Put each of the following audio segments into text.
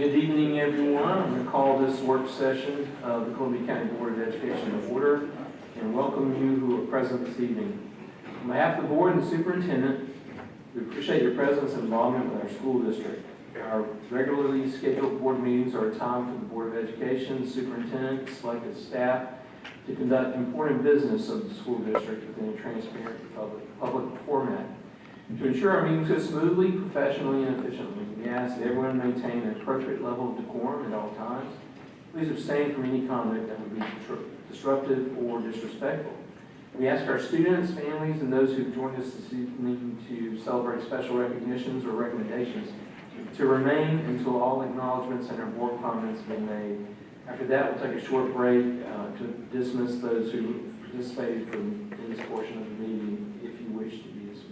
Good evening, everyone. I'm going to call this work session of the Columbia County Board of Education to order and welcome you who are present this evening. On behalf of the board and the superintendent, we appreciate your presence and involvement with our school district. Our regularly scheduled board meetings are a time for the Board of Education, superintendent, selected staff to conduct important business of the school district within a transparent public format. To ensure our meetings go smoothly, professionally, and efficiently, we ask that everyone maintain an appropriate level of decorum at all times. Please abstain from any conduct that would be disruptive or disrespectful. We ask our students, families, and those who've joined us this evening to celebrate special recognitions or recommendations to remain until all acknowledgments and our board comments have been made. After that, we'll take a short break to dismiss those who participated in this portion of the meeting if you wish to be dismissed.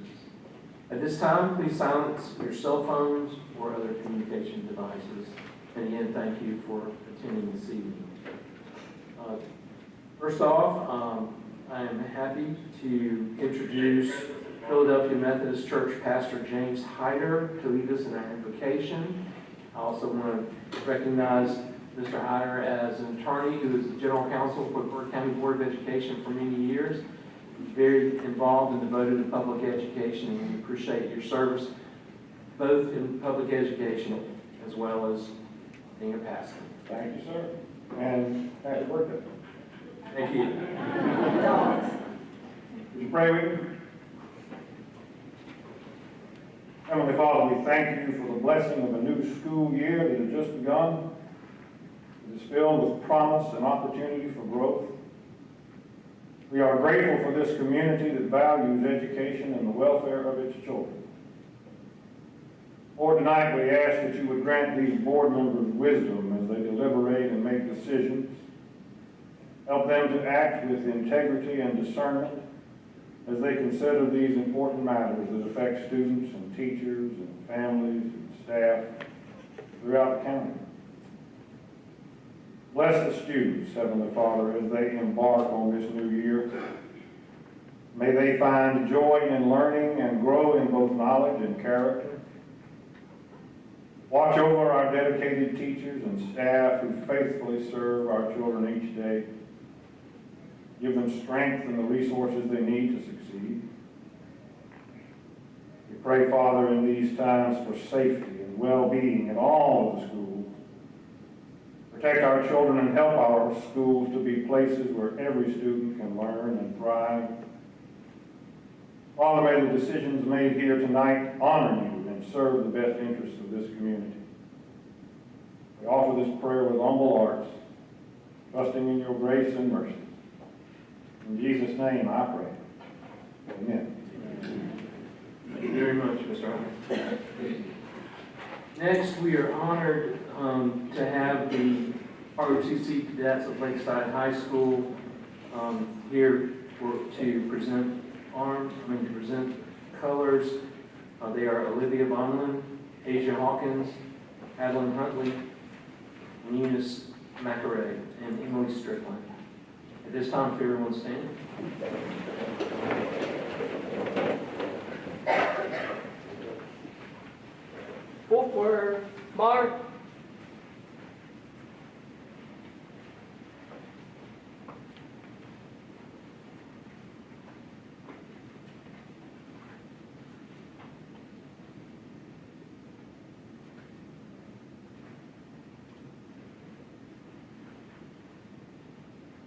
At this time, please silence your cell phones or other communication devices. And again, thank you for attending this evening. First off, I am happy to introduce Philadelphia Methodist Church Pastor James Hyder to lead us in our invocation. I also want to recognize Mr. Hyder as an attorney who is the general counsel for the Burke County Board of Education for many years. Very involved and devoted to public education, and we appreciate your service both in public education as well as being a pastor. Thank you, sir. And happy birthday. Thank you. Would you pray with me? Heavenly Father, we thank you for the blessing of a new school year that has just begun. It is filled with promise and opportunity for growth. We are grateful for this community that values education and the welfare of its children. Lord, tonight we ask that you would grant these board members wisdom as they deliberate and make decisions. Help them to act with integrity and discernment as they consider these important matters that affect students and teachers and families and staff throughout the county. Bless the students, Heavenly Father, as they embark on this new year. May they find joy in learning and grow in both knowledge and character. Watch over our dedicated teachers and staff who faithfully serve our children each day. Give them strength and the resources they need to succeed. We pray, Father, in these times for safety and well-being in all of the schools. Protect our children and help our schools to be places where every student can learn and thrive. Father, may the decisions made here tonight honor you and serve the best interests of this community. We offer this prayer with humble hearts, trusting in your grace and mercy. In Jesus' name I pray. Amen. Thank you very much, Mr. Hyder. Next, we are honored to have the ROTC cadets of Lakeside High School here to present colors. They are Olivia Bonlin, Asia Hawkins, Adeline Huntley, and Eunice McAray, and Emily Strickland. At this time, if everyone stand. Forward, march.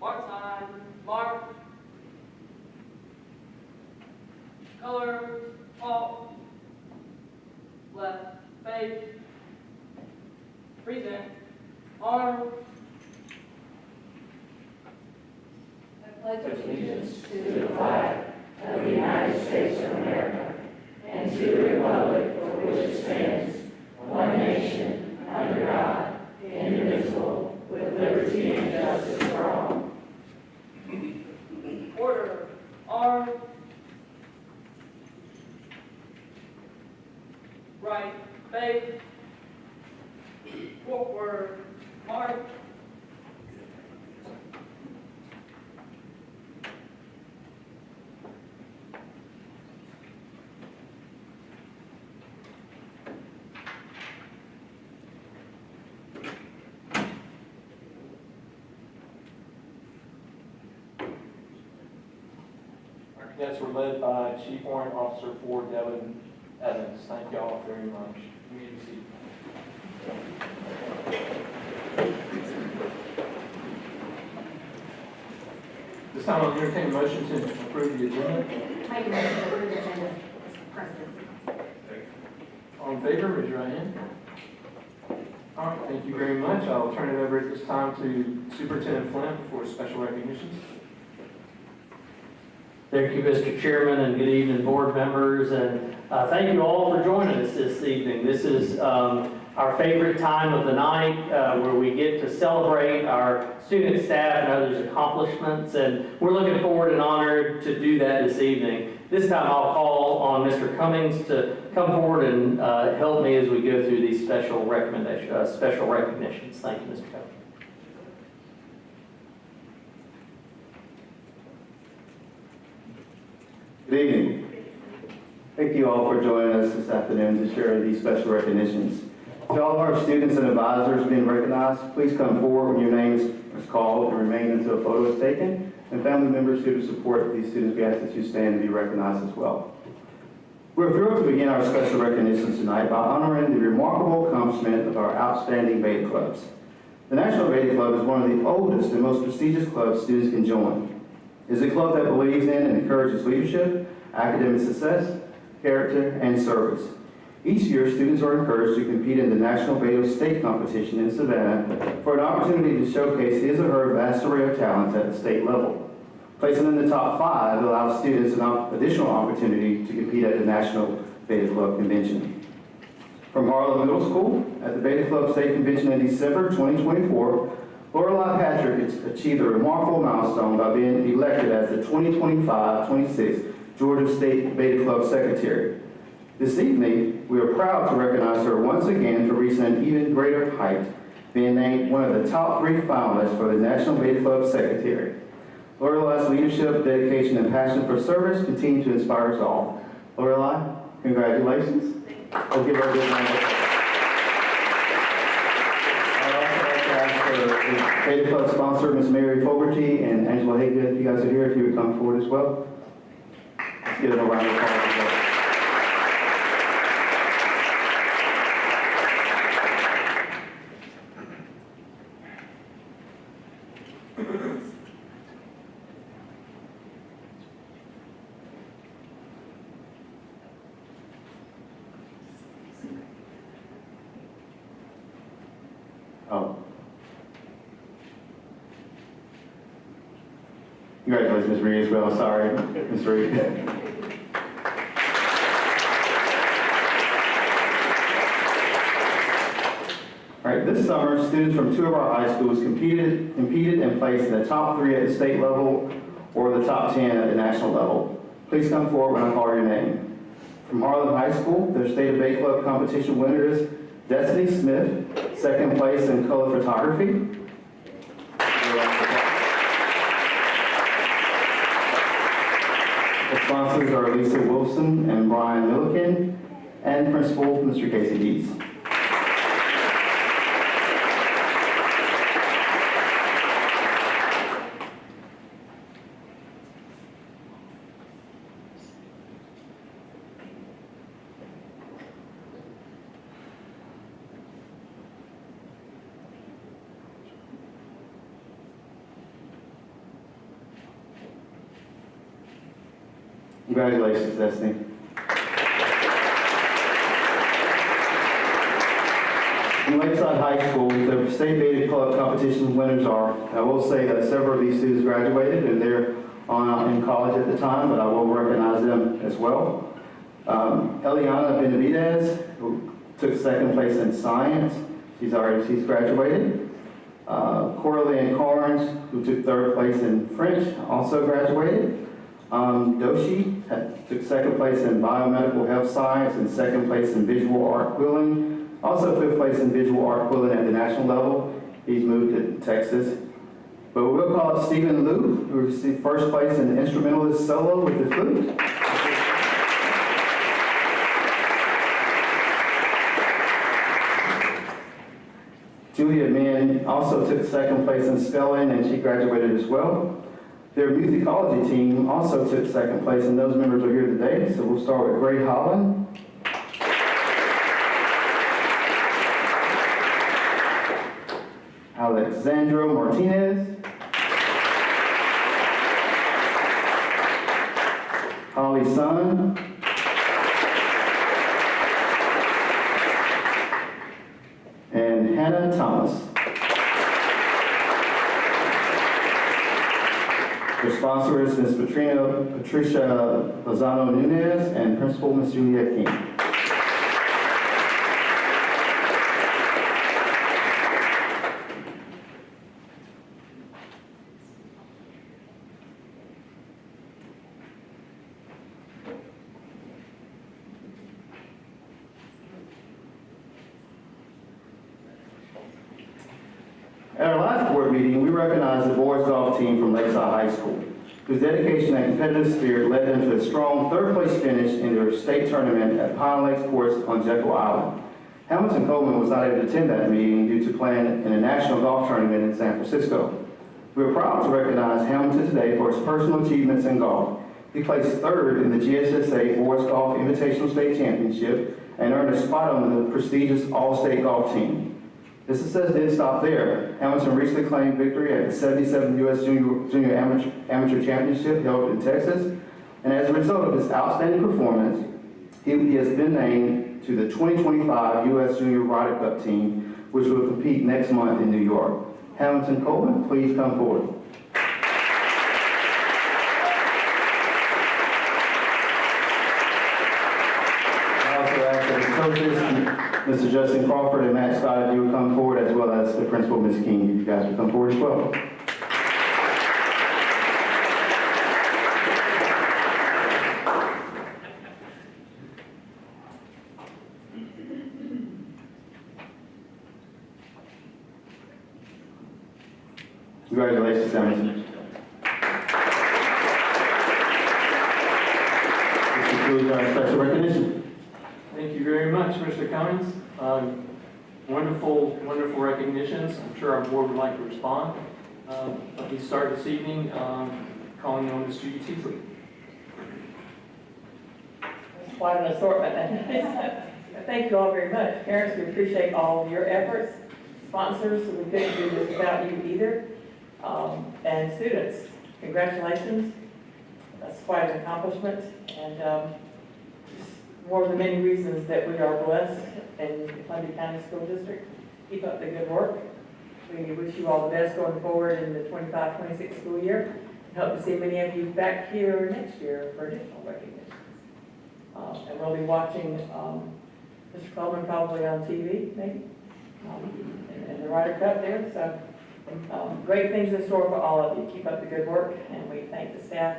March time, march. Colors, halt. Left, face. Present, arm. I pledge allegiance to the flag of the United States of America and to the republic for which it stands, one nation, under God, indivisible, with liberty and justice for all. Order, arm. Right, face. Forward, march. Cadets were led by Chief Warrant Officer 4 Devin Evans. Thank you all very much. You may be seated. This time I'll entertain a motion to approve the agenda. Make a motion to approve the agenda, Mr. President. All in favor, raise your right hand. All right, thank you very much. I'll turn it over at this time to Superintendent Flint for special recognitions. Thank you, Mr. Chairman, and good evening, board members, and thank you all for joining us this evening. This is our favorite time of the night where we get to celebrate our student, staff, and others' accomplishments, and we're looking forward and honored to do that this evening. This time I'll call on Mr. Cummings to come forward and help me as we go through these special recognitions. Thank you, Mr. Cummings. Good evening. Thank you all for joining us this afternoon to share these special recognitions. To all of our students and advisors being recognized, please come forward when your name is called and remain until a photo is taken. And family members who support these students, we ask that you stand to be recognized as well. We're thrilled to begin our special recognitions tonight by honoring the remarkable accomplishment of our outstanding Beta Clubs. The National Beta Club is one of the oldest and most prestigious clubs students can join. It is a club that believes in and encourages leadership, academic success, character, and service. Each year, students are encouraged to compete in the National Beta State Competition in Savannah for an opportunity to showcase his or her vast array of talents at the state level. Placing in the top 5 allows students an additional opportunity to compete at the National Beta Club Convention. From Harlan Middle School, at the Beta Club State Convention in December 2024, Lorelei Patrick achieved a remarkable milestone by being elected as the 2025-26 Georgia State Beta Club Secretary. This evening, we are proud to recognize her once again for reaching an even greater height, being named one of the top 3 finalists for the National Beta Club Secretary. Lorelei's leadership, dedication, and passion for service continue to inspire us all. Lorelei, congratulations. Let's give her a good round of applause. I'd also like to ask the Beta Club sponsor, Ms. Mary Fogarty and Angela Haygood, if you guys are here, if you would come forward as well. Let's give them a round of applause as well. Oh. Congratulations, Ms. Reed, as well. Sorry, Ms. Reed. All right, this summer, students from 2 of our high schools competed and placed in the top 3 at the state level or the top 10 at the national level. Please come forward when I call your name. From Harlan High School, their State of Beta Club competition winner is Destiny Smith, 2nd place in color photography. The sponsors are Lisa Wilson and Brian Milliken, and Principal Mr. Casey Dees. Congratulations, Destiny. In Lakeside High School, the State Beta Club competition winners are, I will say that several of these students graduated and they're in college at the time, but I will recognize them as well. Eliana Benavidez, who took 2nd place in science, she's graduated. Coralie Ann Carnes, who took 3rd place in French, also graduated. Doshi took 2nd place in biomedical health science and 2nd place in visual art quilling. Also 5th place in visual art quilling at the national level. He's moved to Texas. But we'll call it Stephen Liu, who received 1st place in instrumentalist solo with the flute. Julia Mann also took 2nd place in spelling and she graduated as well. Their musicology team also took second place, and those members are here today. So we'll start with Gray Holland. Alexandra Martinez. Holly Sun. And Hannah Thomas. The sponsor is Ms. Patricia Lozano Nunez and Principal Ms. Juliet King. At our last board meeting, we recognized the boys golf team from Lakeside High School, whose dedication and competitive spirit led them to a strong third-place finish in their state tournament at Pine Lakes Course on Jekyll Island. Hamilton Coleman was not able to attend that meeting due to playing in a national golf tournament in San Francisco. We are proud to recognize Hamilton today for his personal achievements in golf. He placed third in the GSSA Boys Golf Invitational State Championship and earned a spot on the prestigious All-State Golf Team. This success didn't stop there. Hamilton recently claimed victory at the 77 U.S. Junior Amateur Championship held in Texas, and as a result of his outstanding performance, he has been named to the 2025 U.S. Junior Ryder Cup team, which will compete next month in New York. Hamilton Coleman, please come forward. I also ask that the coaches, Mr. Justin Crawford and Matt Scott, if you would come forward, as well as the principal, Ms. King, if you guys would come forward as well. Congratulations, Hamilton. This concludes our special recognition. Thank you very much, Mr. Cummings. Wonderful recognitions. I'm sure our board would like to respond. Let me start this evening calling on Ms. Judy Teasley. It's quite an assortment. Thank you all very much. Parents, we appreciate all of your efforts. Sponsors, we couldn't do this without you either. And students, congratulations. That's quite an accomplishment. And one of the many reasons that we are blessed in the Columbia County School District. Keep up the good work. We wish you all the best going forward in the 25-26 school year. Hope to see many of you back here next year for additional recognitions. And we'll be watching Mr. Coleman probably on TV, maybe, and the Ryder Cup there. So great things in store for all of you. Keep up the good work, and we thank the staff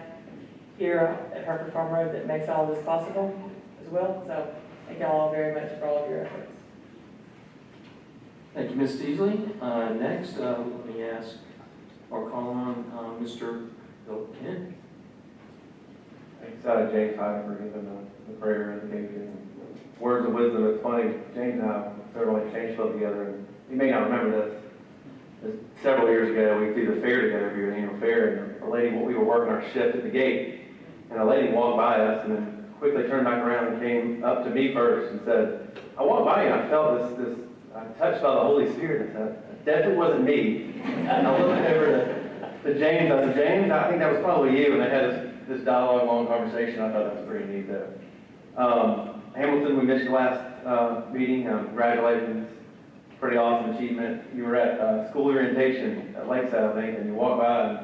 here at Harper Farm Road that makes all this possible as well. So thank you all very much for all of your efforts. Thank you, Ms. Teasley. Next, let me ask or call on Mr. Bill Kent. Thanks, James Hyde, for giving the prayer and the words of wisdom. It's funny, James and I several exchange club together, and you may not remember this. Several years ago, we did a fair together here, an annual fair, and a lady, we were working our shift at the gate, and a lady walked by us and then quickly turned back around and came up to me first and said, I walked by you and I felt this I touched by the Holy Spirit. I said, it definitely wasn't me. And I looked over to James. I said, James, I think that was probably you. And they had this dialogue, long conversation. I thought that was pretty neat, though. Hamilton, we missed your last meeting. Congratulations. Pretty awesome achievement. You were at school orientation at Lakeside, I think, and you walked by, and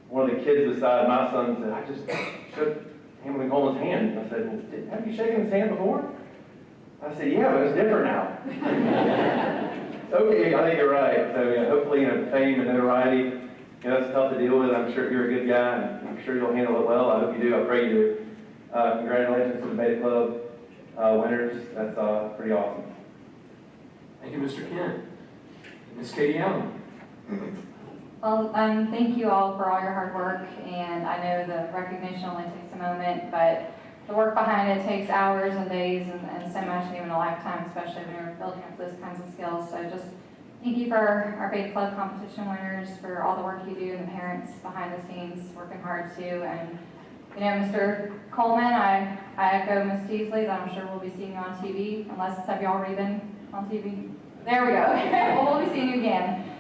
one of the kids beside my son said, I just shook Hamilton Coleman's hand. And I said, well, have you shaken his hand before? I said, yeah, but it's different now. Okay, I think you're right. So hopefully, the fame and notoriety, it's tough to deal with. I'm sure you're a good guy, and I'm sure you'll handle it well. I hope you do. I pray you do. Congratulations to the Beta Club winners. That's pretty awesome. Thank you, Mr. Kent. Ms. Katie Allen. Well, thank you all for all your hard work, and I know the recognition only takes a moment, but the work behind it takes hours and days and so much, even a lifetime, especially when you're building up those kinds of skills. So just Thank you for our Beta Club competition winners, for all the work you do, and the parents behind the scenes working hard too. And, you know, Mr. Coleman, I echo Ms. Teasley that I'm sure we'll be seeing you on TV, unless, have you already been on TV? There we go. Well, we'll be seeing you again.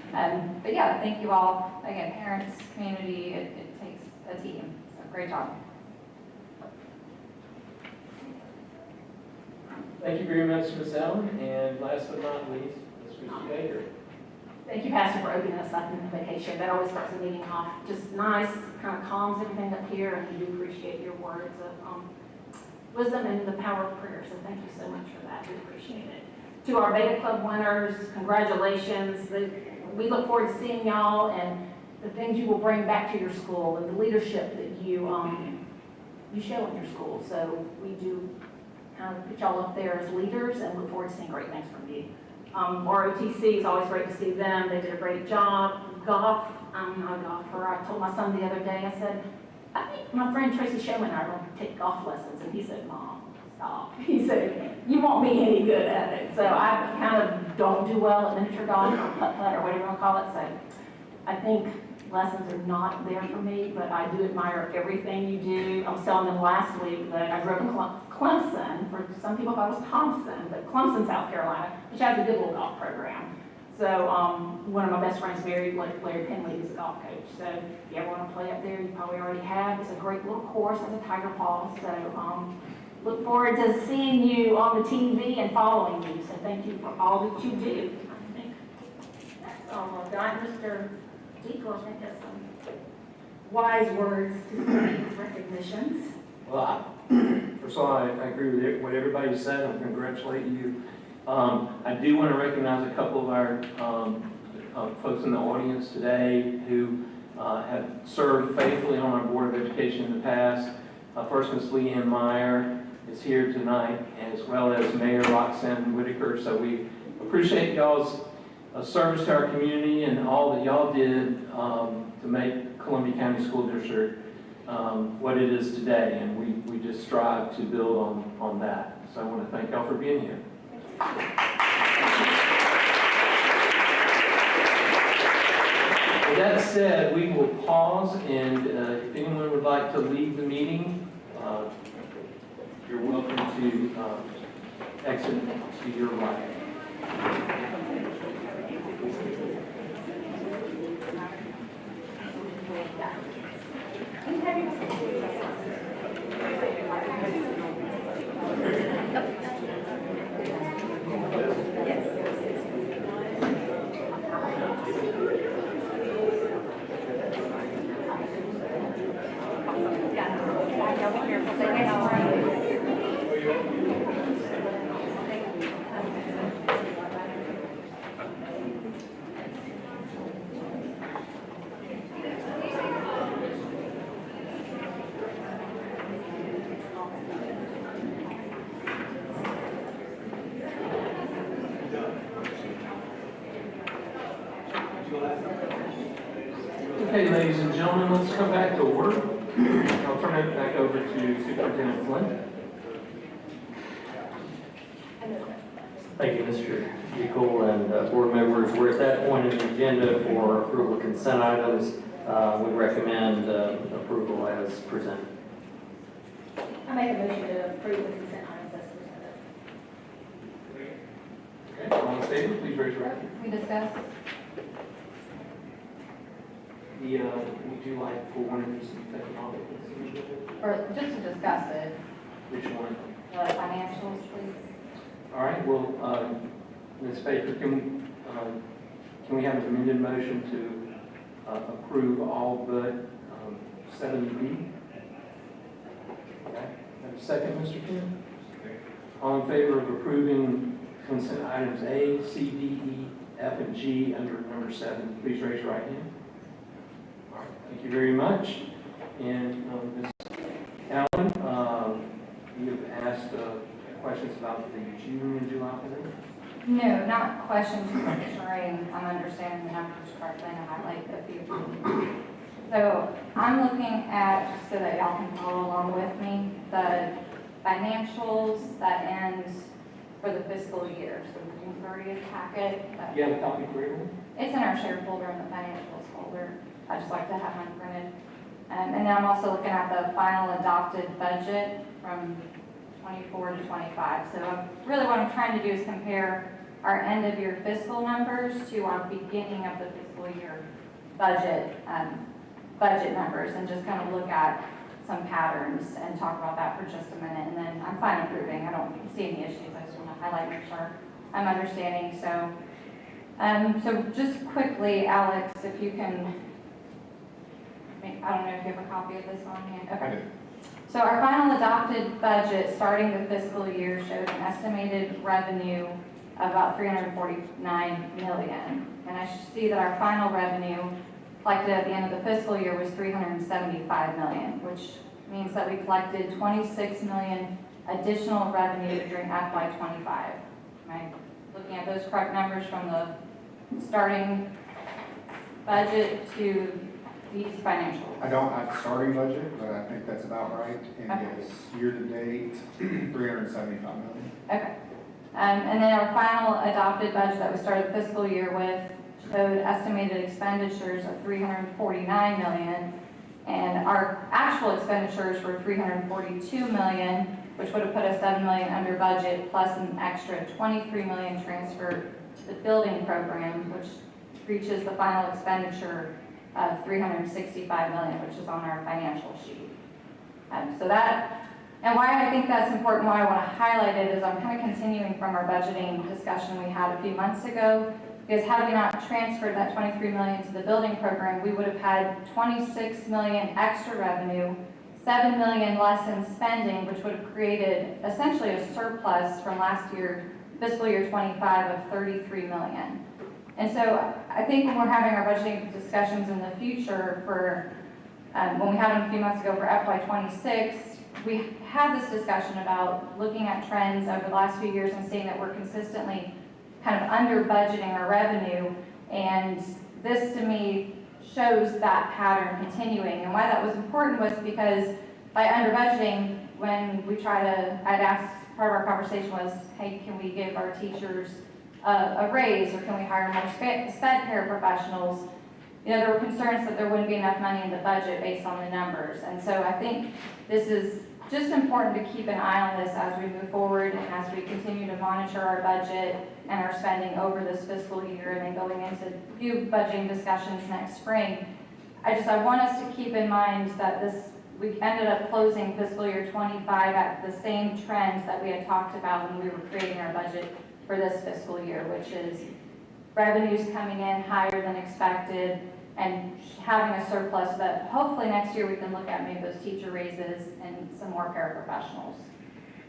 But yeah, thank you all. Again, parents, community, it takes a team. So great job. Thank you very much, Ms. Allen, and last but not least, Ms. Christie Baker. Thank you, Pastor, for opening us up in the vacation. That always starts the meeting off just nice, kind of calms everything up here, and we do appreciate your words of wisdom and the power of prayer. So thank you so much for that. We appreciate it. To our Beta Club winners, congratulations. We look forward to seeing y'all and the things you will bring back to your school and the leadership that you show in your school. So we do kind of put y'all up there as leaders and look forward to seeing great things from you. ROTC is always great to see them. They did a great job. Golf, I'm not a golfer. I told my son the other day, I said, I think my friend Tracy Showman and I are going to take golf lessons. And he said, Mom, stop. He said, you won't be any good at it. So I kind of don't do well at miniature golf or putt-putt or whatever you want to call it. So I think lessons are not there for me, but I do admire everything you do. I was telling them last week that I grew up in Clemson. For some people thought it was Thompson, but Clemson, South Carolina, which has a good little golf program. So one of my best friends married Larry Penley, who's a golf coach. So if you ever want to play up there, you probably already have. It's a great little course. It's a tiger paw. So look forward to seeing you on the TV and following you. So thank you for all that you do. I think that's Mr. Deacle, I think, has some wise words to say these recognitions. Well, first of all, I agree with what everybody said. I congratulate you. I do want to recognize a couple of our folks in the audience today who have served faithfully on our Board of Education in the past. First, Ms. Leanne Meyer is here tonight, as well as Mayor Roxanne Whitaker. So we appreciate y'all's service to our community and all that y'all did to make Columbia County School District what it is today, and we just strive to build on that. So I want to thank y'all for being here. With that said, we will pause, and if anyone would like to leave the meeting, you're welcome to exit to your right. Okay, ladies and gentlemen, let's come back to order. I'll turn it back over to Superintendent Flynn. Thank you, Mr. Deacle, and board members. We're at that point in the agenda for approval of consent items. We recommend approval as presented. I make a motion to approve the consent items as presented. Okay, all in favor, please raise your hand. We discussed. Would you like for one of these to be taken off? Or just to discuss it, Which one? the financials, please. All right, well, Ms. Baker, can we have an amended motion to approve all but 70B? Okay, have a second, Mr. Kim? All in favor of approving consent items A, C, D, E, F, and G under number 7, please raise your right hand. All right, thank you very much. And Ms. Allen, you have asked questions about the June and July position? No, not questions, just ensuring I'm understanding the numbers correctly and I highlight a few. So I'm looking at, just so that y'all can follow along with me, the financials that end for the fiscal year. So it's already a packet. You have a copy for everyone? It's in our shared folder in the financials folder. I just like to have mine printed. And then I'm also looking at the final adopted budget from 24 to 25. So really what I'm trying to do is compare our end of year fiscal numbers to our beginning of the fiscal year budget numbers, and just kind of look at some patterns and talk about that for just a minute. And then I'm fine approving. I don't see any issues. I just want to highlight, make sure I'm understanding. So, so just quickly, Alex, if you can, I don't know if you have a copy of this on hand. Okay. So our final adopted budget starting the fiscal year showed an estimated revenue of about $349 million. And I should see that our final revenue collected at the end of the fiscal year was $375 million, which means that we collected $26 million additional revenue during FY25. Am I looking at those correct numbers from the starting budget to these financials? I don't have the starting budget, but I think that's about right. And Okay. it's year-to-date, $375 million. Okay. And then our final adopted budget that we started the fiscal year with showed estimated expenditures of $349 million, and our actual expenditures were $342 million, which would have put us $7 million under budget, plus an extra $23 million transferred to the building program, which reaches the final expenditure of $365 million, which is on our financial sheet. So that, and why I think that's important, why I want to highlight it, is I'm kind of continuing from our budgeting discussion we had a few months ago, because had we not transferred that $23 million to the building program, we would have had $26 million extra revenue, $7 million less in spending, which would have created essentially a surplus from last year, fiscal year 25, of $33 million. And so I think when we're having our budgeting discussions in the future for, when we had them a few months ago for FY26, we had this discussion about looking at trends over the last few years and seeing that we're consistently kind of under budgeting our revenue. And this to me shows that pattern continuing. And why that was important was because by under budgeting, when we try to, I'd asked, part of our conversation was, hey, can we give our teachers a raise, or can we hire more sped paraprofessionals? You know, there were concerns that there wouldn't be enough money in the budget based on the numbers. And so I think this is just important to keep an eye on this as we move forward and as we continue to monitor our budget and our spending over this fiscal year, and then going into new budgeting discussions next spring. I want us to keep in mind that we ended up closing fiscal year 25 at the same trends that we had talked about when we were creating our budget for this fiscal year, which is revenues coming in higher than expected and having a surplus so that hopefully next year we can look at maybe those teacher raises and some more paraprofessionals.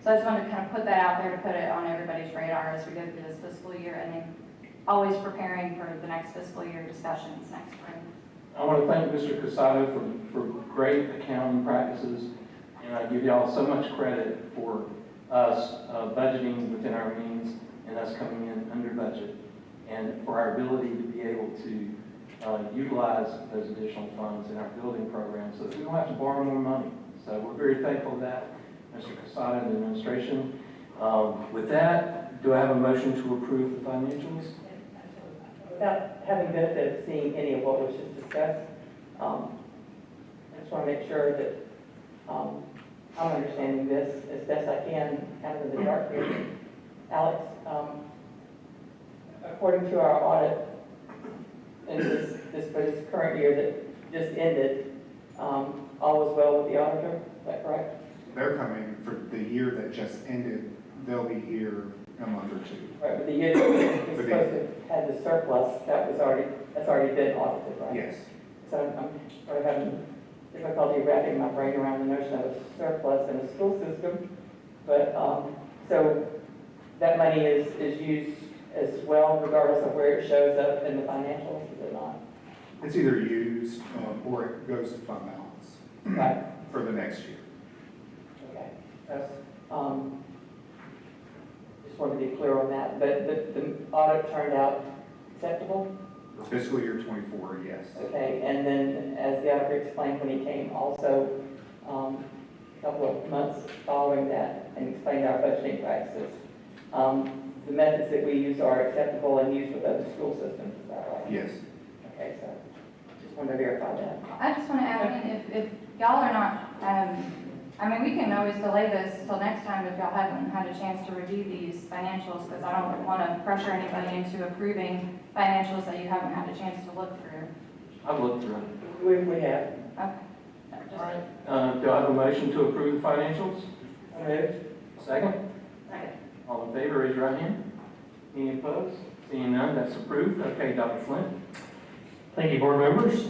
So I just wanted to kind of put that out there to put it on everybody's radar as we go through this fiscal year, and then always preparing for the next fiscal year discussions next spring. I want to thank Mr. Casado for great accounting practices, and I give y'all so much credit for us budgeting within our means and us coming in under budget, and for our ability to be able to utilize those additional funds in our building program so that we don't have to borrow more money. So we're very thankful for that, Mr. Casado and the administration. With that, do I have a motion to approve the financials? Without having benefit of seeing any of what was just discussed, I just want to make sure that I'm understanding this as best I can, kind of in the dark here. Alex, according to our audit in for this current year that just ended, all was well with the auditor, is that correct? They're coming for the year that just ended. They'll be here a month or two. Right, but the year that was supposed to have the surplus, that's already been audited, right? Yes. So I'm sort of having difficulty wrapping my brain around the notion of a surplus in a school system. But, so that money is used as well, regardless of where it shows up in the financials, is it not? It's either used or it goes to fund balance Right. for the next year. Okay. That's, just wanted to be clear on that. But the audit turned out acceptable? For fiscal year 24, yes. Okay, and then as the auditor explained when he came also, a couple of months following that and explained our budgeting practices, the methods that we use are acceptable and used with other school systems, is that right? Yes. Okay, so just want to verify that. I just want to add, if y'all are not, I mean, we can always delay this till next time if y'all haven't had a chance to review these financials, because I don't want to pressure anybody into approving financials that you haven't had a chance to look through. I've looked through it. We have. Okay. All right. Do I have a motion to approve the financials? Moved. Second? Second. All in favor, raise your right hand. Any opposed? Seeing none, that's approved. Okay, Dr. Flint. Thank you, board members.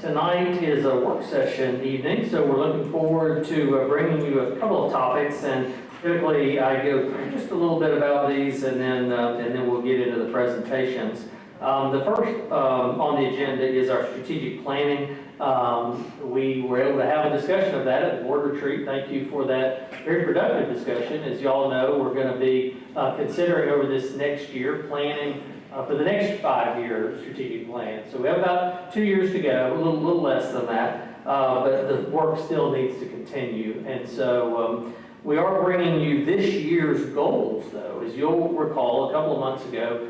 Tonight is a work session evening, so we're looking forward to bringing you a couple of topics, and typically I go through just a little bit about these, and then we'll get into the presentations. The first on the agenda is our strategic planning. We were able to have a discussion of that at the board retreat. Thank you for that very productive discussion. As y'all know, we're going to be considering over this next year planning for the next 5-year strategic plan. So we have about 2 years to go, a little less than that, but the work still needs to continue. And so we are bringing you this year's goals, though. As you'll recall, a couple of months ago,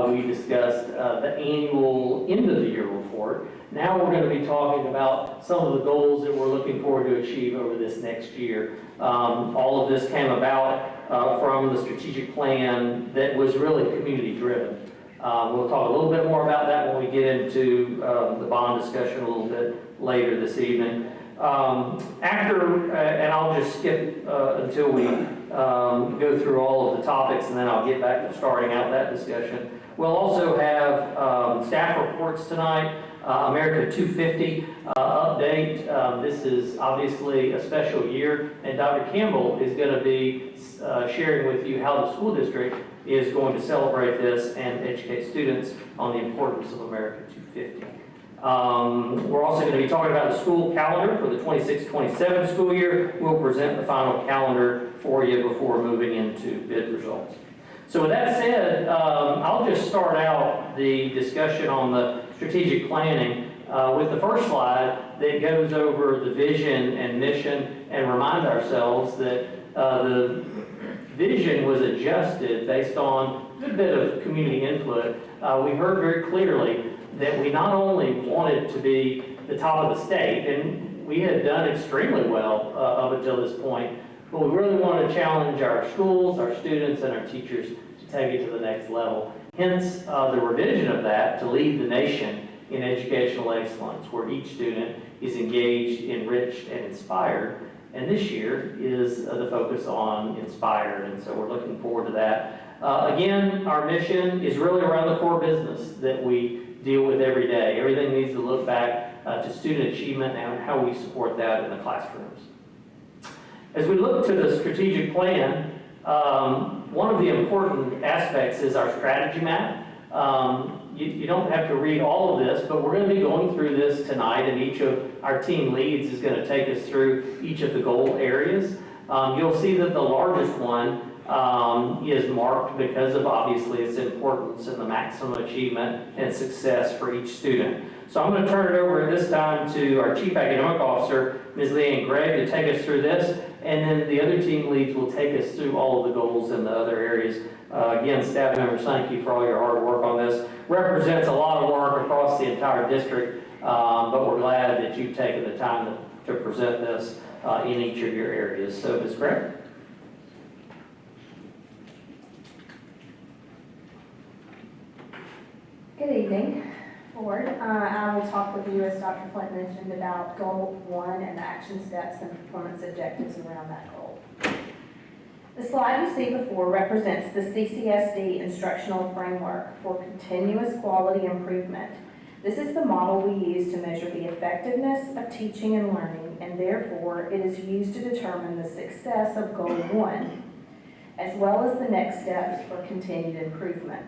we discussed the annual end-of-the-year report. Now we're going to be talking about some of the goals that we're looking forward to achieve over this next year. All of this came about from the strategic plan that was really community-driven. We'll talk a little bit more about that when we get into the bond discussion a little bit later this evening. And I'll just skip until we go through all of the topics, and then I'll get back to starting out that discussion. We'll also have staff reports tonight, America 250 update. This is obviously a special year, and Dr. Campbell is going to be sharing with you how the school district is going to celebrate this and educate students on the importance of America 250. We're also going to be talking about the school calendar for the 26-27 school year. We'll present the final calendar for you before moving into bid results. So with that said, I'll just start out the discussion on the strategic planning with the first slide that goes over the vision and mission, and remind ourselves that the vision was adjusted based on a good bit of community input. We heard very clearly that we not only wanted to be the top of the state, and we had done extremely well up until this point, but we really wanted to challenge our schools, our students, and our teachers to take it to the next level. Hence, the revision of that to lead the nation in educational excellence, where each student is engaged, enriched, and inspired. And this year is the focus on inspired, and so we're looking forward to that. Again, our mission is really around the core business that we deal with every day. Everything needs to look back to student achievement and how we support that in the classrooms. As we look to the strategic plan, one of the important aspects is our strategy map. You don't have to read all of this, but we're going to be going through this tonight, and each of our team leads is going to take us through each of the goal areas. You'll see that the largest one is marked because of obviously its importance and the maximum achievement and success for each student. So I'm going to turn it over at this time to our Chief Academic Officer, Ms. Leanne Gregg, to take us through this, and then the other team leads will take us through all of the goals in the other areas. Again, staff members, thank you for all your hard work on this. Represents a lot of work across the entire district, but we're glad that you've taken the time to present this in each of your areas. So, Ms. Gregg? Good evening, Board. I will talk with you, as Dr. Flint mentioned, about Goal 1 and the action steps and performance objectives around that goal. The slide you see before represents the CCSD instructional framework for continuous quality improvement. This is the model we use to measure the effectiveness of teaching and learning, and therefore it is used to determine the success of Goal 1, as well as the next steps for continued improvement.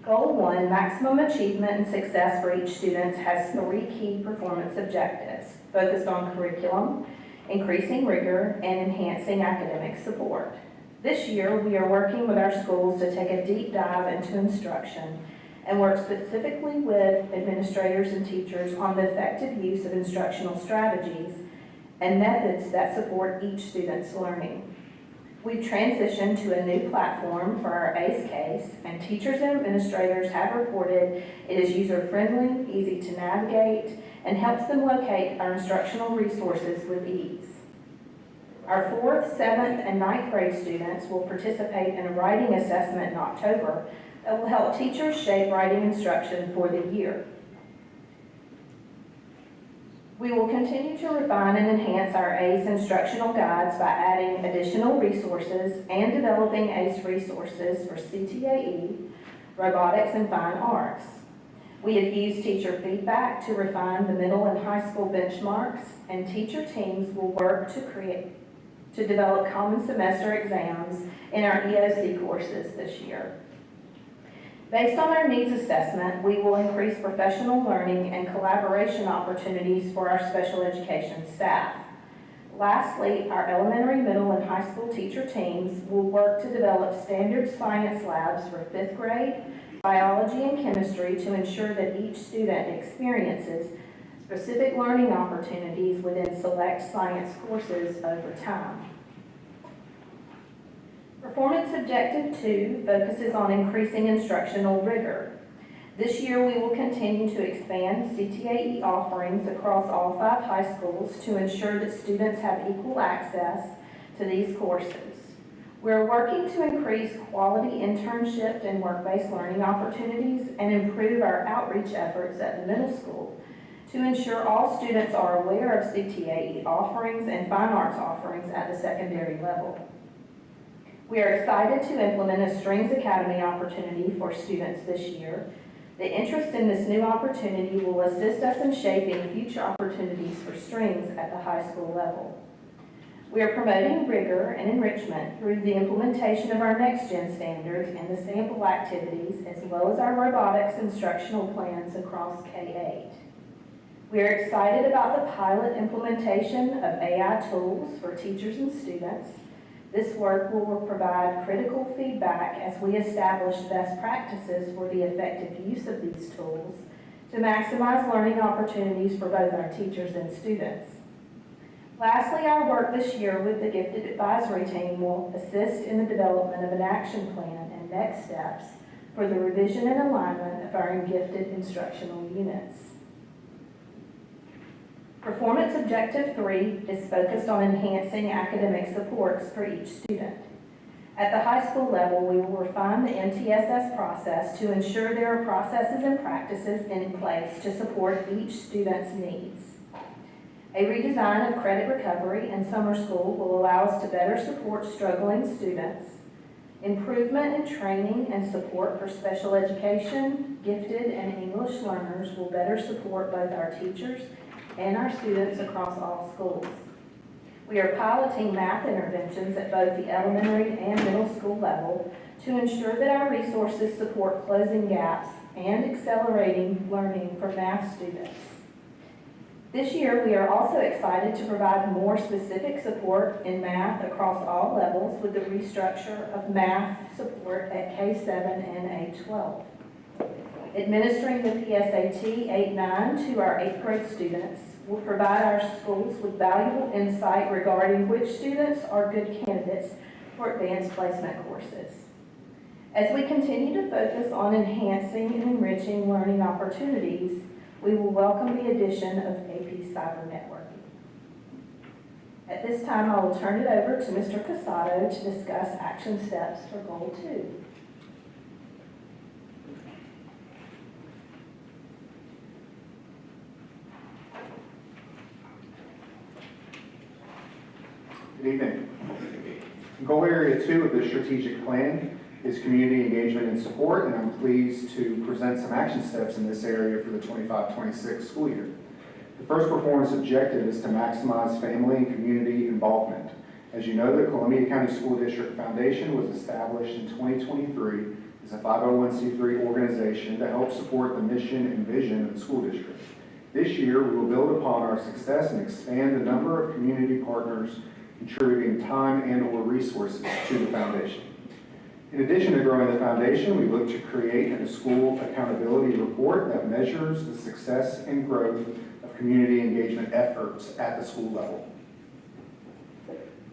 Goal 1, maximum achievement and success for each student, has 3 key performance objectives focused on curriculum, increasing rigor, and enhancing academic support. This year, we are working with our schools to take a deep dive into instruction and work specifically with administrators and teachers on the effective use of instructional strategies and methods that support each student's learning. We've transitioned to a new platform for our ACE case, and teachers and administrators have reported it is user-friendly, easy to navigate, and helps them locate our instructional resources with ease. Our 4th, 7th, and 9th grade students will participate in a writing assessment in October that will help teachers shape writing instruction for the year. We will continue to refine and enhance our ACE instructional guides by adding additional resources and developing ACE resources for CTAE, robotics, and fine arts. We have used teacher feedback to refine the middle and high school benchmarks, and teacher teams will work to develop common semester exams in our EOC courses this year. Based on our needs assessment, we will increase professional learning and collaboration opportunities for our special education staff. Lastly, our elementary, middle, and high school teacher teams will work to develop standard science labs for 5th grade, biology, and chemistry to ensure that each student experiences specific learning opportunities within select science courses over time. Performance Objective 2 focuses on increasing instructional rigor. This year we will continue to expand CTAE offerings across all 5 high schools to ensure that students have equal access to these courses. We're working to increase quality internship and work-based learning opportunities and improve our outreach efforts at the middle school to ensure all students are aware of CTAE offerings and fine arts offerings at the secondary level. We are excited to implement a Strings Academy opportunity for students this year. The interest in this new opportunity will assist us in shaping future opportunities for strings at the high school level. We are promoting rigor and enrichment through the implementation of our next-gen standards and the sample activities, as well as our robotics instructional plans across K-8. We are excited about the pilot implementation of AI tools for teachers and students. This work will provide critical feedback as we establish best practices for the effective use of these tools to maximize learning opportunities for both our teachers and students. Lastly, our work this year with the Gifted Advisory Team will assist in the development of an action plan and next steps for the revision and alignment of our gifted instructional units. Performance Objective 3 is focused on enhancing academic supports for each student. At the high school level, we will refine the MTSS process to ensure there are processes and practices in place to support each student's needs. A redesign of credit recovery and summer school will allow us to better support struggling students. Improvement in training and support for special education, gifted, and English learners will better support both our teachers and our students across all schools. We are piloting math interventions at both the elementary and middle school level to ensure that our resources support closing gaps and accelerating learning for math students. This year, we are also excited to provide more specific support in math across all levels with the restructure of math support at K-7 and A-12. Administering the PSAT 8-9 to our 8th grade students will provide our schools with valuable insight regarding which students are good candidates for advanced placement courses. As we continue to focus on enhancing and enriching learning opportunities, we will welcome the addition of AP Cyber Networking. At this time, I will turn it over to Mr. Casado to discuss action steps for Goal 2. Good evening. Goal Area 2 of the strategic plan is community engagement and support, and I'm pleased to present some action steps in this area for the 25-26 school year. The first performance objective is to maximize family and community involvement. As you know, the Columbia County School District Foundation was established in 2023 as a 501c3 organization to help support the mission and vision of the school district. This year, we will build upon our success and expand the number of community partners contributing time and/or resources to the foundation. In addition to growing the foundation, we look to create a school accountability report that measures the success and growth of community engagement efforts at the school level.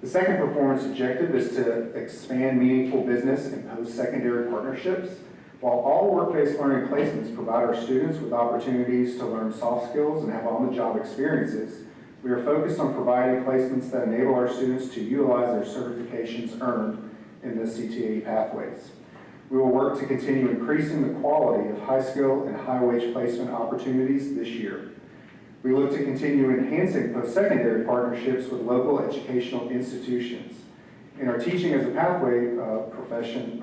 The second performance objective is to expand meaningful business and post-secondary partnerships. While all work-based learning placements provide our students with opportunities to learn soft skills and have on-the-job experiences, we are focused on providing placements that enable our students to utilize their certifications earned in the CTE pathways. We will work to continue increasing the quality of high-skill and high-wage placement opportunities this year. We look to continue enhancing post-secondary partnerships with local educational institutions. In our teaching as a profession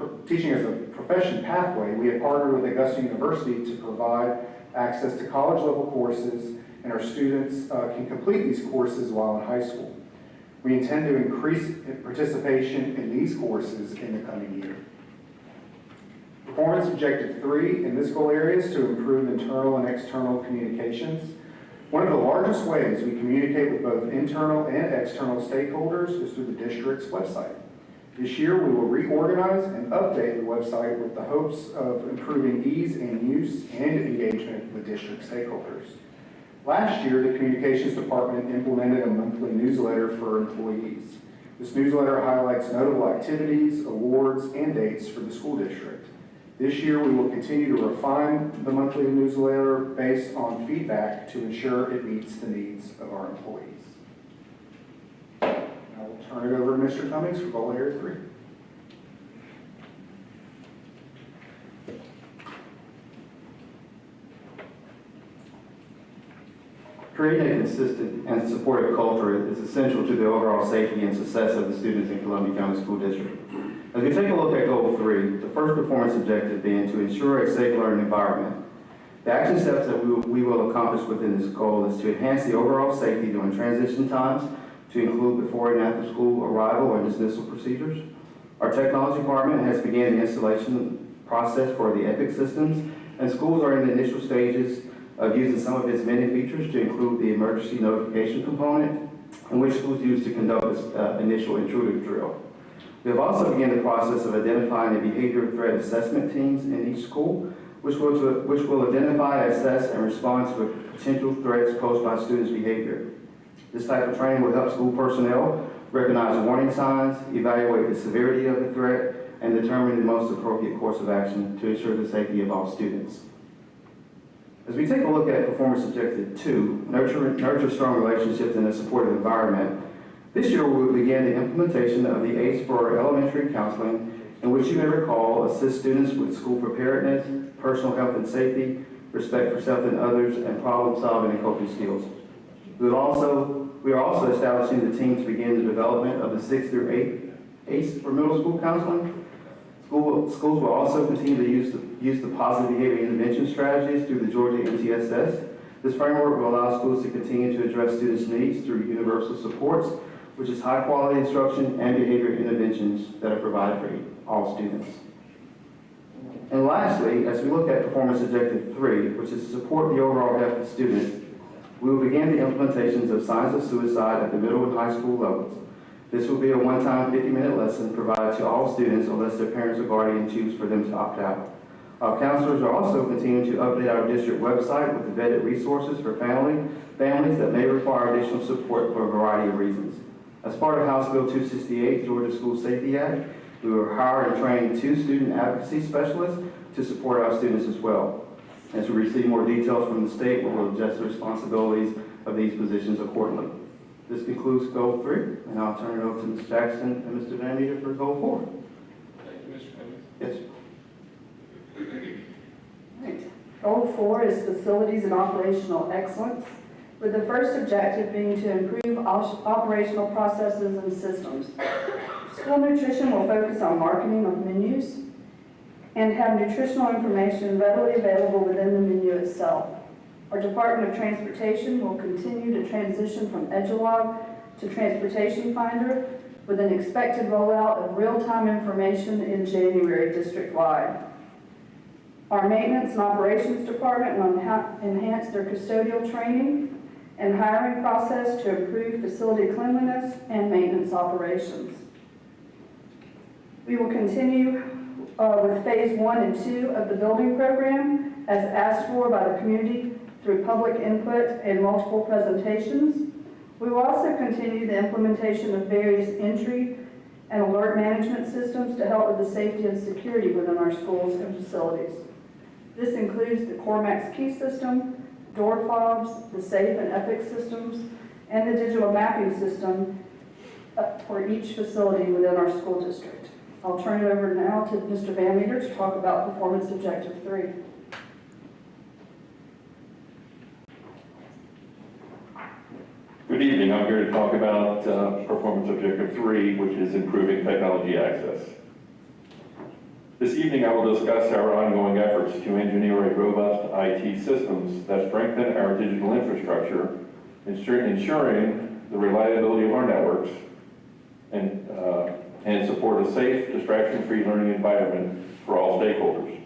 pathway, we have partnered with Augusta University to provide access to college-level courses, and our students can complete these courses while in high school. We intend to increase participation in these courses in the coming year. Performance objective 3 in this goal area is to improve internal and external communications. One of the largest ways we communicate with both internal and external stakeholders is through the district's website. This year, we will reorganize and update the website with the hopes of improving ease and use and engagement with district stakeholders. Last year, the Communications Department implemented a monthly newsletter for employees. This newsletter highlights notable activities, awards, and dates for the school district. This year, we will continue to refine the monthly newsletter based on feedback to ensure it meets the needs of our employees. I will turn it over to Mr. Cummings for goal area 3. Creating a consistent and supportive culture is essential to the overall safety and success of the students in Columbia County School District. As we take a look at Goal 3, the first performance objective being to ensure a safe learning environment. The action steps that we will accomplish within this goal is to enhance the overall safety during transition times, to include before and after school arrival and dismissal procedures. Our technology department has begun the installation process for the EPIC systems, and schools are in the initial stages of using some of its many features to include the emergency notification component, in which schools use to conduct this initial intruder drill. We have also begun the process of identifying the behavior threat assessment teams in each school, which will identify, assess, and respond to potential threats posed by students' behavior. This type of training will help school personnel recognize warning signs, evaluate the severity of the threat, and determine the most appropriate course of action to ensure the safety of all students. As we take a look at performance objective 2, nurture strong relationships in a supportive environment, this year we will begin the implementation of the ACE for elementary counseling, in which you may recall assist students with school preparedness, personal health and safety, respect for self and others, and problem solving and coping skills. We are also establishing the team to begin the development of the 6th through 8th ACE for middle school counseling. Schools will also continue to use the positive behavior intervention strategies through the Georgia MTSS. This framework will allow schools to continue to address students' needs through universal supports, which is high-quality instruction and behavior interventions that are provided for all students. And lastly, as we look at performance objective 3, which is to support the overall health of students, we will begin the implementations of signs of suicide at the middle and high school levels. This will be a one-time 50-minute lesson provided to all students unless their parents or guardian choose for them to opt out. Our counselors are also continuing to update our district website with the vetted resources for families that may require additional support for a variety of reasons. As part of House Bill 268, Georgia School Safety Act, we will hire and train 2 student advocacy specialists to support our students as well. As we receive more details from the state, we will adjust the responsibilities of these positions accordingly. This concludes Goal 3, and I'll turn it over to Ms. Jackson and Mr. Van Meter for Goal 4. Thank you, Mr. Cummings. Yes. Right. Goal 4 is facilities and operational excellence, with the first objective being to improve operational processes and systems. School nutrition will focus on marketing of menus and have nutritional information readily available within the menu itself. Our Department of Transportation will continue to transition from Edulog to Transportation Finder with an expected rollout of real-time information in January district-wide. Our Maintenance and Operations Department will enhance their custodial training and hiring process to improve facility cleanliness and maintenance operations. We will continue with phase 1 and 2 of the building program as asked for by the community through public input and multiple presentations. We will also continue the implementation of various entry and alert management systems to help with the safety and security within our schools and facilities. This includes the Cormax Key System, door fobs, the SAFE and EPIC systems, and the digital mapping system for each facility within our school district. I'll turn it over now to Mr. Van Meter to talk about Performance Objective 3. Good evening. I'm here to talk about Performance Objective 3, which is improving technology access. This evening, I will discuss our ongoing efforts to engineer a robust IT systems that strengthen our digital infrastructure, ensuring the reliability of our networks, and support a safe, distraction-free learning environment for all stakeholders.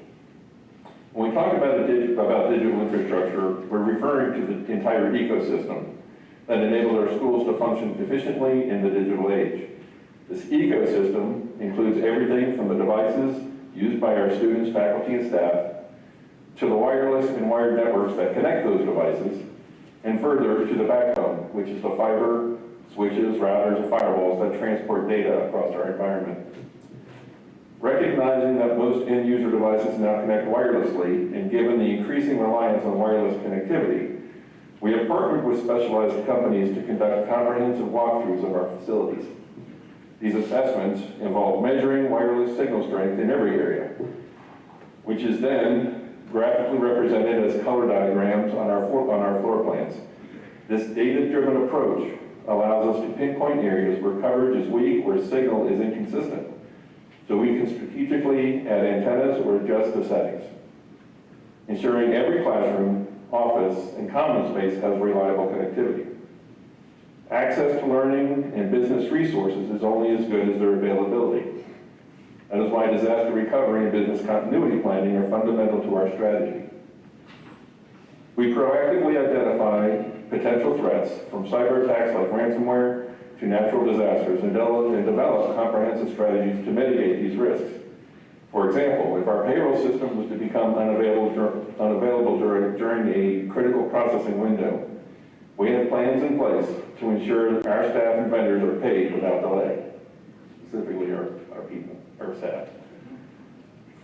When we talk about digital infrastructure, we're referring to the entire ecosystem that enables our schools to function efficiently in the digital age. This ecosystem includes everything from the devices used by our students, faculty, and staff, to the wireless and wired networks that connect those devices, and further to the backbone, which is the fiber, switches, routers, and firewalls that transport data across our environment. Recognizing that most end-user devices now connect wirelessly, and given the increasing reliance on wireless connectivity, we have partnered with specialized companies to conduct comprehensive walkthroughs of our facilities. These assessments involve measuring wireless signal strength in every area, which is then graphically represented as color diagrams on our floor plans. This data-driven approach allows us to pinpoint areas where coverage is weak, where signal is inconsistent, so we can strategically add antennas or adjust the settings, ensuring every classroom, office, and common space has reliable connectivity. Access to learning and business resources is only as good as their availability. That is why disaster recovery and business continuity planning are fundamental to our strategy. We proactively identify potential threats, from cyber attacks like ransomware to natural disasters, and develop comprehensive strategies to mitigate these risks. For example, if our payroll system was to become unavailable during a critical processing window, we have plans in place to ensure that our staff and vendors are paid without delay, specifically our people, our staff.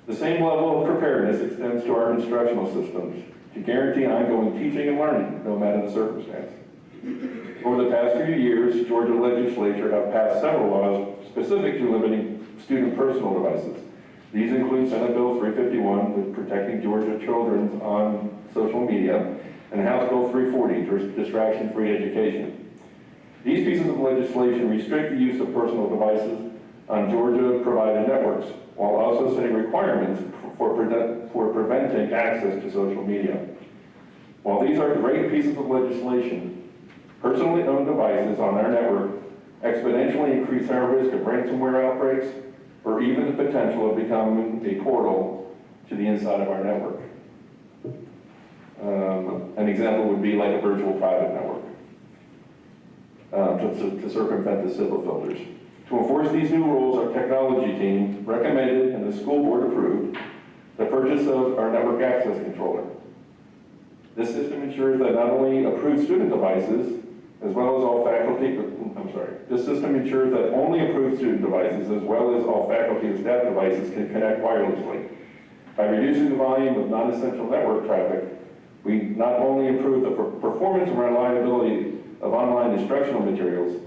The same level of preparedness extends to our instructional systems to guarantee ongoing teaching and learning, no matter the circumstance. Over the past few years, Georgia legislature have passed several laws specific to limiting student personal devices. These include Senate Bill 351, with protecting Georgia children on social media, and House Bill 340, distraction-free education. These pieces of legislation restrict the use of personal devices on Georgia-provided networks, while also setting requirements for preventing access to social media. While these are great pieces of legislation, personally owned devices on our network exponentially increase our risk of ransomware outbreaks, or even the potential of becoming a portal to the inside of our network. An example would be like a virtual private network to circumvent the civil filters. To enforce these new rules, our technology team recommended and the school board approved the purchase of our network access controller. This system ensures that not only approved student devices, as well as all faculty, this system ensures that only approved student devices, as well as all faculty and staff devices, can connect wirelessly. By reducing the volume of non-essential network traffic, we not only improve the performance and reliability of online instructional materials,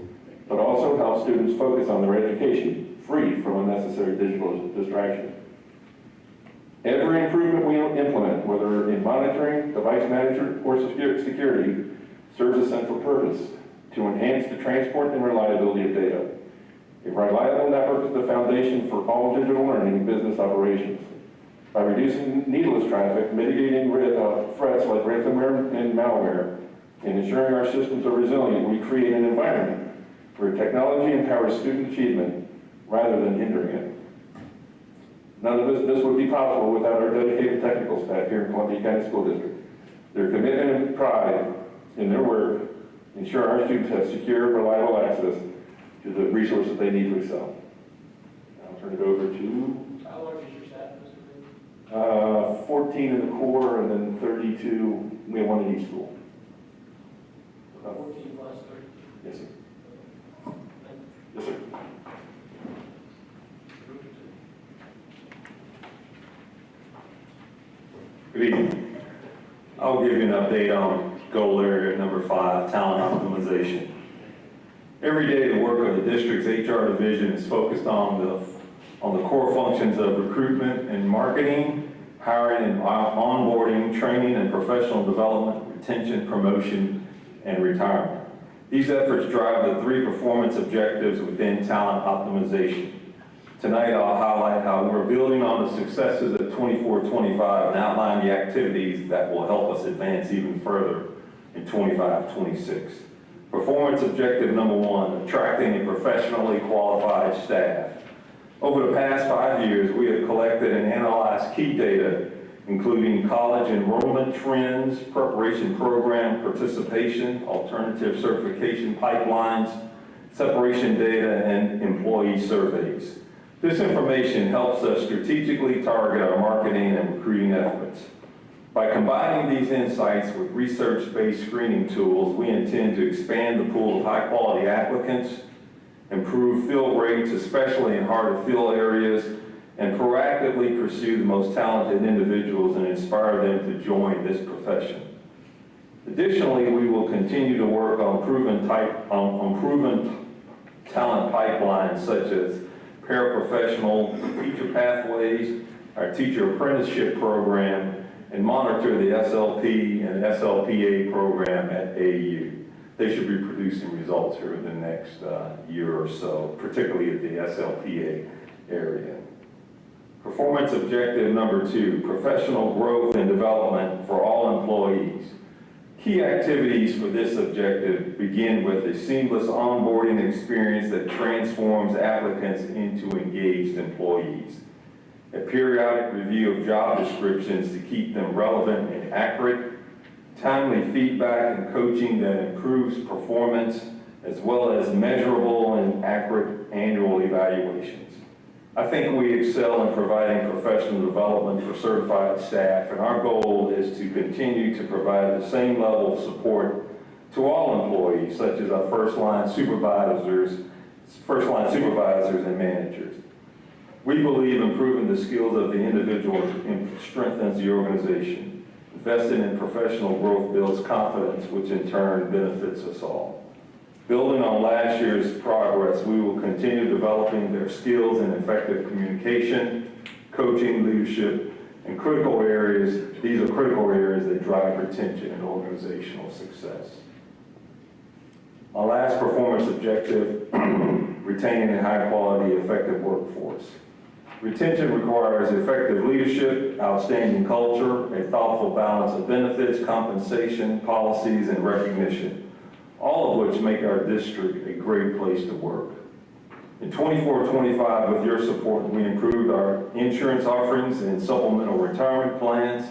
but also help students focus on their education, free from unnecessary digital distraction. Every improvement we implement, whether in monitoring, device management, or security, serves a central purpose: to enhance the transport and reliability of data. A reliable network is the foundation for all digital learning and business operations. By reducing needless traffic, mitigating threats like ransomware and malware, and ensuring our systems are resilient, we create an environment where technology empowers student achievement rather than hindering it. None of this would be possible without our dedicated technical staff here in Columbia County School District. Their commitment and pride in their work ensure our students have secure, reliable access to the resources they need to excel. I'll turn it over to... How large is your staff, Mr. Green? 14 in the core, and then 32, we have one in each school. 14 plus 30. Yes, sir. Yes, sir. Good evening. I'll give you an update on goal area number 5, talent optimization. Every day, the work of the district's HR division is focused on the core functions of recruitment and marketing, hiring and onboarding, training and professional development, retention, promotion, and retirement. These efforts drive the 3 performance objectives within talent optimization. Tonight, I'll highlight how we're building on the successes of 24-25 and outline the activities that will help us advance even further in 25-26. Performance objective number 1, attracting a professionally qualified staff. Over the past 5 years, we have collected and analyzed key data, including college enrollment trends, preparation program participation, alternative certification pipelines, separation data, and employee surveys. This information helps us strategically target our marketing and recruiting efforts. By combining these insights with research-based screening tools, we intend to expand the pool of high-quality applicants, improve fill rates, especially in hard-to-fill areas, and proactively pursue the most talented individuals and inspire them to join this profession. Additionally, we will continue to work on proven talent pipelines such as paraprofessional teacher pathways, our teacher apprenticeship program, and monitor the SLP and SLPA program at AU. They should be producing results here in the next year or so, particularly at the SLPA area. Performance objective number 2, professional growth and development for all employees. Key activities for this objective begin with a seamless onboarding experience that transforms applicants into engaged employees. A periodic review of job descriptions to keep them relevant and accurate, timely feedback and coaching that improves performance, as well as measurable and accurate annual evaluations. I think we excel in providing professional development for certified staff, and our goal is to continue to provide the same level of support to all employees, such as our first-line supervisors and managers. We believe improving the skills of the individual strengthens the organization. Investing in professional growth builds confidence, which in turn benefits us all. Building on last year's progress, we will continue developing their skills in effective communication, coaching, leadership, and critical areas. These are critical areas that drive retention and organizational success. My last performance objective, retaining a high-quality, effective workforce. Retention requires effective leadership, outstanding culture, a thoughtful balance of benefits, compensation, policies, and recognition, all of which make our district a great place to work. In 24-25, with your support, we improved our insurance offerings and supplemental retirement plans.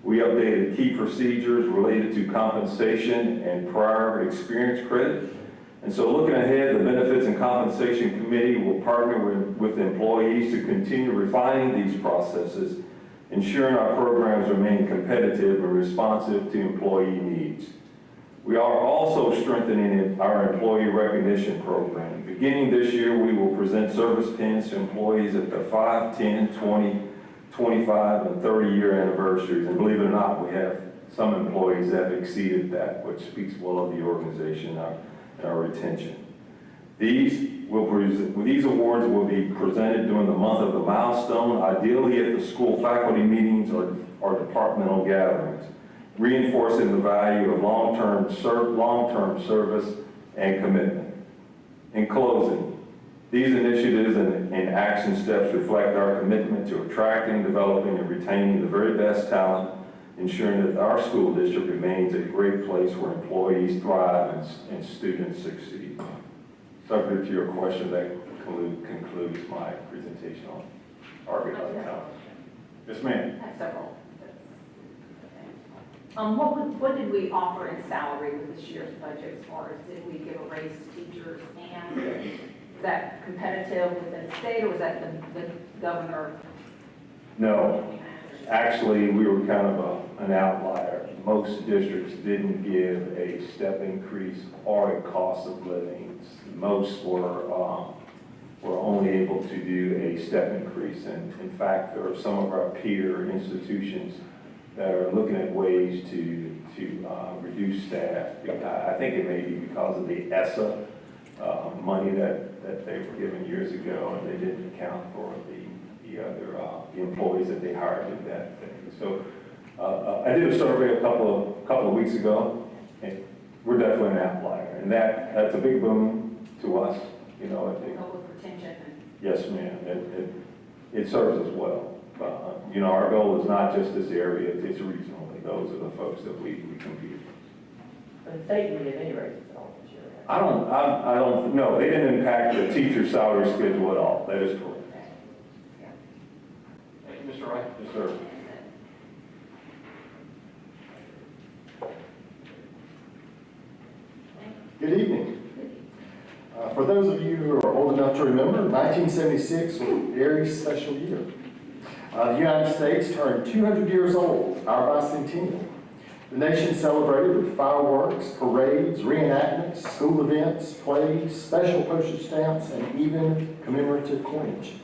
We updated key procedures related to compensation and prior experience credit. And so looking ahead, the Benefits and Compensation Committee will partner with employees to continue refining these processes, ensuring our programs remain competitive and responsive to employee needs. We are also strengthening our employee recognition program. Beginning this year, we will present service pins to employees at their 5, 10, 20, 25, and 30-year anniversaries. And believe it or not, we have some employees that have exceeded that, which speaks well of the organization and our retention. These awards will be presented during the month of the milestone, ideally at the school faculty meetings or departmental gatherings, reinforcing the value of long-term service and commitment. In closing, these initiatives and action steps reflect our commitment to attracting, developing, and retaining the very best talent, ensuring that our school district remains a great place where employees thrive and students succeed. Subject to your question, that concludes my presentation on target talent. Yes, ma'am. I have several. What did we offer in salary with this year's budget as far as did we give a raise to teachers, and is that competitive within the state, or was that the governor? No. Actually, we were kind of an outlier. Most districts didn't give a step increase or a cost of living. Most were only able to do a step increase. And in fact, there are some of our peer institutions that are looking at ways to reduce staff. I think it may be because of the ESSA money that they were given years ago, and they didn't account for the other employees that they hired in that thing. So I did a survey a couple of weeks ago, and we're definitely an outlier, and that's a big boom to us. You know, I think. Yes, ma'am. It serves us well. You know, our goal is not just this area; it's regionally. Those are the folks that we compete with. But the state didn't give any raises at all this year. I don't, no, they didn't impact the teacher salary schedule at all. That is correct. Thank you, Mr. Wright. Yes, sir. Good evening. For those of you who are old enough to remember, 1976 was a very special year. The United States turned 200 years old, our bicentennial. The nation celebrated with fireworks, parades, reenactments, school events, plays, special postage stamps, and even commemorative coinage.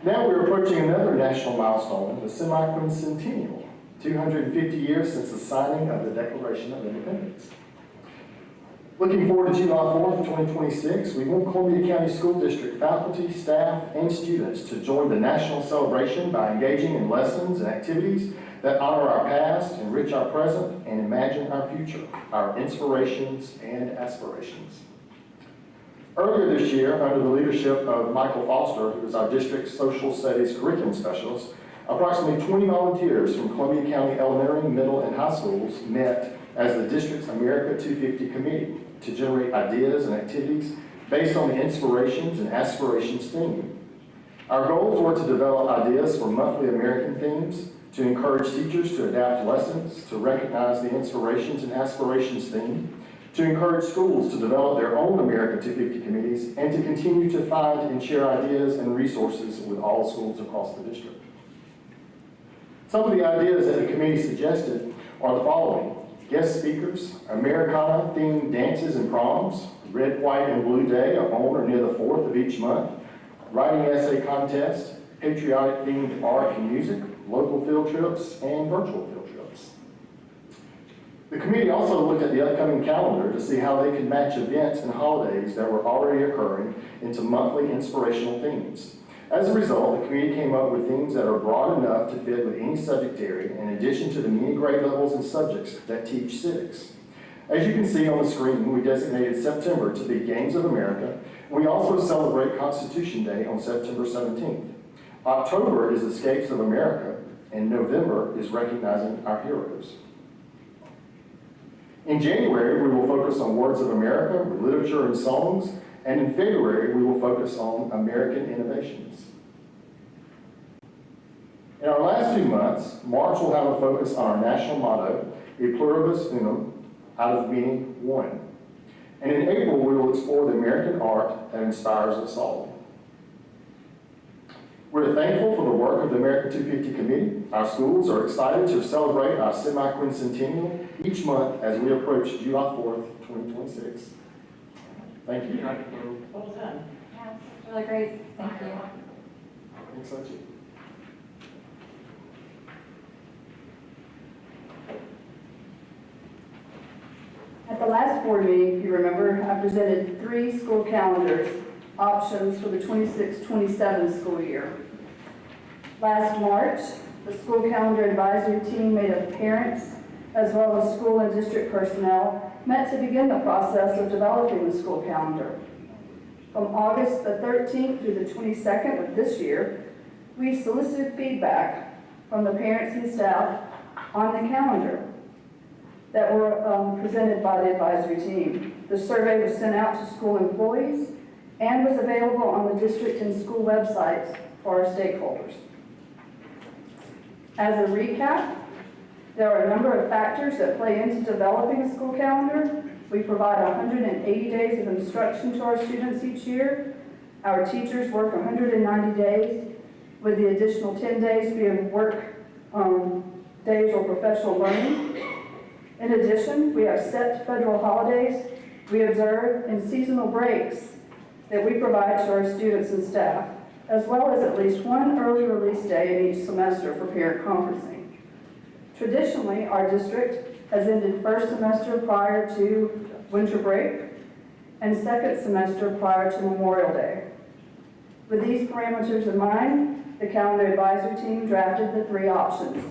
Now we're approaching another national milestone, the semi-quincentennial, 250 years since the signing of the Declaration of Independence. Looking forward to July 4th, 2026, we want Columbia County School District faculty, staff, and students to join the national celebration by engaging in lessons and activities that honor our past, enrich our present, and imagine our future, our inspirations and aspirations. Earlier this year, under the leadership of Michael Foster, who is our district's social studies curriculum specialist, approximately 20 volunteers from Columbia County elementary, middle, and high schools met as the district's America 250 committee to generate ideas and activities based on the inspirations and aspirations theme. Our goals were to develop ideas for monthly American themes, to encourage teachers to adapt lessons, to recognize the inspirations and aspirations theme, to encourage schools to develop their own America 250 committees, and to continue to find and share ideas and resources with all schools across the district. Some of the ideas that the committee suggested are the following: guest speakers, Americana-themed dances and proms, Red, White, and Blue Day on or near the 4th of each month, writing essay contest, patriotic-themed art and music, local field trips, and virtual field trips. The committee also looked at the upcoming calendar to see how they could match events and holidays that were already occurring into monthly inspirational themes. As a result, the committee came up with themes that are broad enough to fit with any subject area, in addition to the many grade levels and subjects that teach civics. As you can see on the screen, we designated September to be Games of America. We also celebrate Constitution Day on September 17th. October is Escapes of America, and November is Recognizing Our Heroes. In January, we will focus on Words of America, literature and songs, and in February, we will focus on American innovations. In our last 2 months, March will have a focus on our national motto, E Pluribus Unum, out of meaning one. And in April, we will explore the American art that inspires us all. We're thankful for the work of the America 250 Committee. Our schools are excited to celebrate our semi-quincentennial each month as we approach July 4th, 2026. Thank you. Well done. Yeah, it's really great. Thank you. Thanks, Archie. At the last board meeting, if you remember, I presented 3 school calendars options for the 26-27 school year. Last March, the school calendar advisory team made of parents as well as school and district personnel met to begin the process of developing the school calendar. From August the 13th through the 22nd of this year, we solicited feedback from the parents and staff on the calendar that were presented by the advisory team. The survey was sent out to school employees and was available on the district and school websites for our stakeholders. As a recap, there are a number of factors that play into developing a school calendar. We provide 180 days of instruction to our students each year. Our teachers work 190 days, with the additional 10 days being work days or professional learning. In addition, we have set federal holidays we observe and seasonal breaks that we provide to our students and staff, as well as at least one early release day in each semester for parent conferencing. Traditionally, our district has ended first semester prior to winter break and second semester prior to Memorial Day. With these parameters in mind, the calendar advisory team drafted the three options.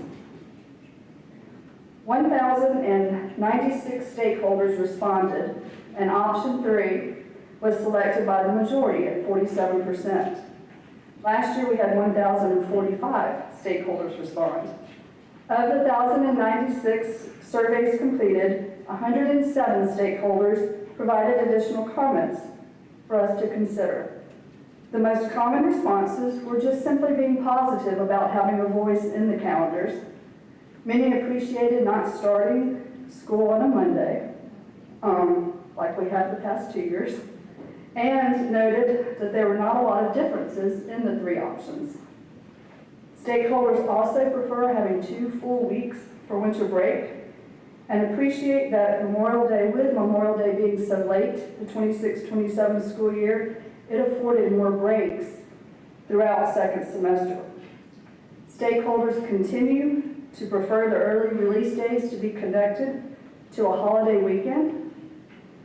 1,096 stakeholders responded, and option 3 was selected by the majority at 47%. Last year, we had 1,045 stakeholders respond. Of the 1,096 surveys completed, 107 stakeholders provided additional comments for us to consider. The most common responses were just simply being positive about having a voice in the calendars. Many appreciated not starting school on a Monday, like we have the past 2 years, and noted that there were not a lot of differences in the three options. Stakeholders also prefer having 2 full weeks for winter break and appreciate that Memorial Day, with Memorial Day being so late, the 26-27 school year, it afforded more breaks throughout second semester. Stakeholders continue to prefer the early release days to be connected to a holiday weekend,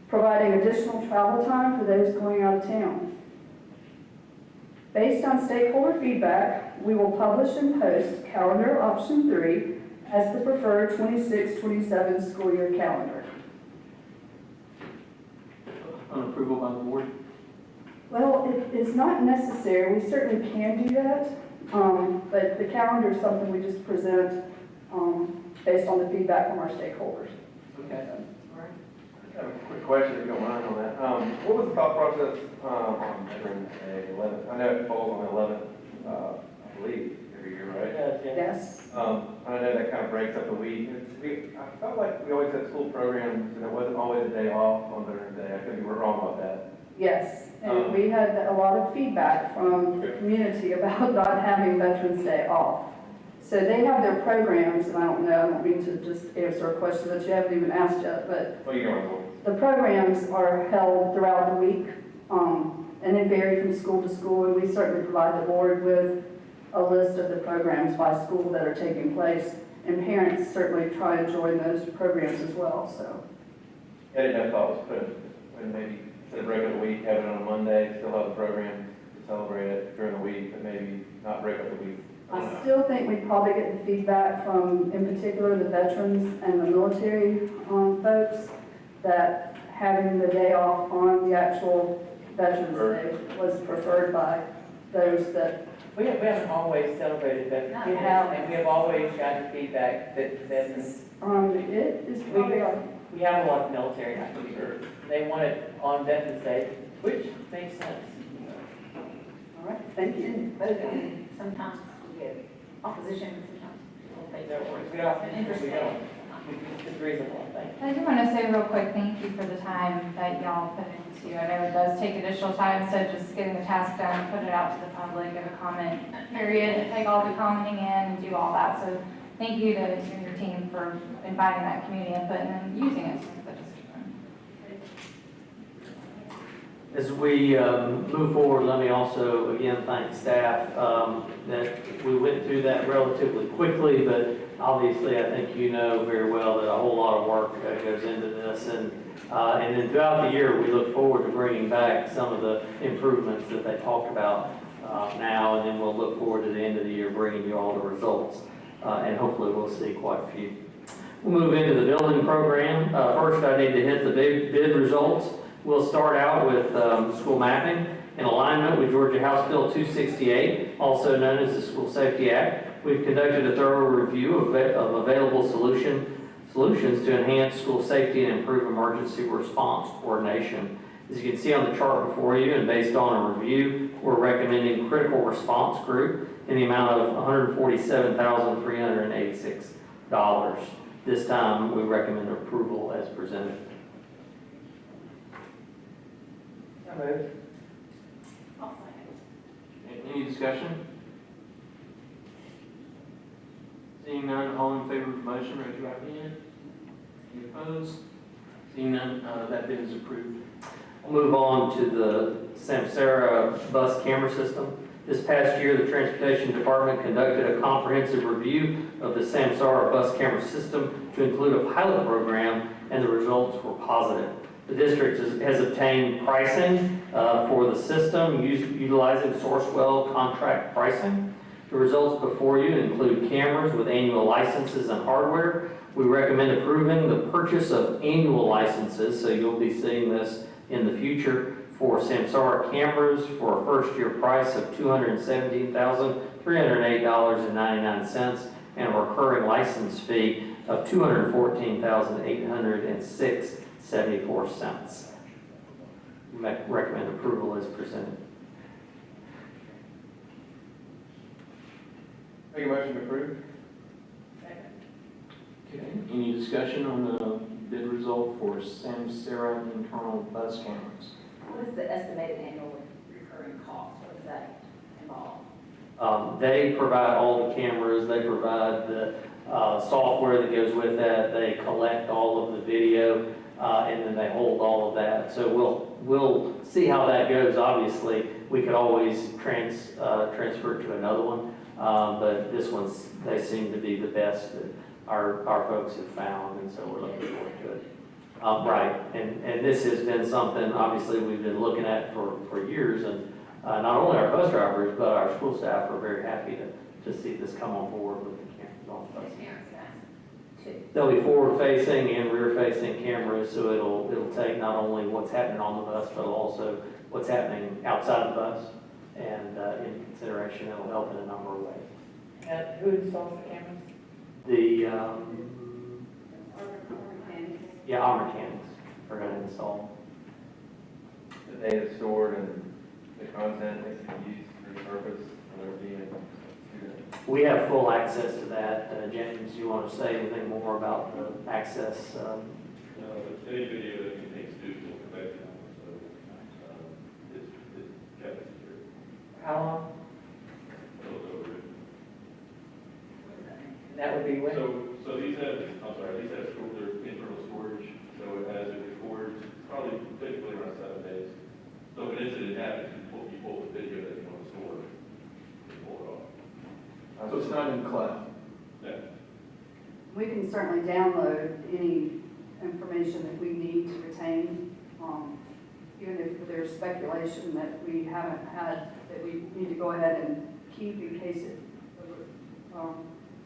providing additional travel time for those going out of town. Based on stakeholder feedback, we will publish and post calendar option 3 as the preferred 26-27 school year calendar. On approval by the board? Well, it is not necessary. We certainly can do that, but the calendar is something we just present based on the feedback from our stakeholders. Okay. I have a quick question, if you don't mind on that. What was the thought process on Veterans Day 11th? I know it falls on the 11th, I believe, every year, right? Yes. I know that kind of breaks up the week. I felt like we always had school programs, and it wasn't always a day off on Veterans Day. I could be wrong about that. Yes, and we had a lot of feedback from the community about not having Veterans Day off. So they have their programs, and I don't mean to just answer a question that you haven't even asked yet, but Well, you know, the programs are held throughout the week, and they vary from school to school, and we certainly provide the board with a list of the programs by school that are taking place, and parents certainly try to join those programs as well, so. I didn't know if I was putting, when maybe instead of break up the week, have it on a Monday, still have the program to celebrate it during the week, but maybe not break up the week. I still think we probably get the feedback from, in particular, the veterans and the military folks, that having the day off on the actual Veterans Day was preferred by those that. We haven't always celebrated Veterans Day. We have. And we have always gotten feedback that veterans, It is probably, we have a lot of military, I'm sure. They want it on Veterans Day, which makes sense. all right, thank you. Sometimes we get opposition, sometimes people think There they're we don't, interested. we don't. It's reasonable, thank you. I do want to say real quick, thank you for the time that y'all put into. I know it does take additional time, instead of just getting the task done, put it out to the public, give a comment period, take all the commenting in and do all that. So thank you to you and your team for inviting that community input and then using it to make the decision. As we move forward, let me also again thank staff that we went through that relatively quickly, but obviously I think you know very well that a whole lot of work goes into this, and then throughout the year we look forward to bringing back some of the improvements that they talked about now, and then we'll look forward to the end of the year bringing you all the results, and hopefully we'll see quite a few. We'll move into the building program. First I need to hit the bid results. We'll start out with school mapping in alignment with Georgia House Bill 268, also known as the School Safety Act. We've conducted a thorough review of available solutions to enhance school safety and improve emergency response coordination. As you can see on the chart before you, and based on a review, we're recommending critical response group in the amount of $147,386. This time, we recommend approval as presented. Any discussion? Seeing none, all in favor of the motion, raise your right hand. Any opposed? Seeing none, that bid is approved. We'll move on to the Samsara bus camera system. This past year, the Transportation Department conducted a comprehensive review of the Samsara bus camera system to include a pilot program, and the results were positive. The district has obtained pricing for the system utilizing Sourcewell contract pricing. The results before you include cameras with annual licenses and hardware. We recommend approving the purchase of annual licenses, so you'll be seeing this in the future, for Samsara cameras for a first-year price of $217,308.99 and a recurring license fee of $214,806.74. Recommend approval as presented. Make a motion to approve. Okay, any discussion on the bid result for Samsara internal bus cameras? What is the estimated annual recurring cost? What does that involve? They provide all the cameras, they provide the software that goes with that, they collect all of the video, and then they hold all of that. So we'll see how that goes. Obviously, we could always transfer it to another one, but this one's, they seem to be the best that our folks have found, and so we're looking forward to it. Right, and this has been something, obviously, we've been looking at for years, and not only our bus drivers, but our school staff are very happy to see this come on board with the cameras on the bus. They'll be forward-facing and rear-facing cameras, so it'll take not only what's happening on the bus, but also what's happening outside the bus, and in consideration, it'll help in a number of ways. Who installs the cameras? Our mechanics are going to install. The data stored and the content that can be used for the purpose of their being. We have full access to that. James, you want to say anything more about the access? Any video that contains students will protect them, so it's kept secure. How long? That would be when? So these have, these have their internal storage, so it records, probably typically around 7 days. So if an incident happens, you pull the video that you want to store, you pull it off. So it's not in the cloud? Yeah. We can certainly download any information that we need to retain, even if there's speculation that we haven't had, that we need to go ahead and keep in case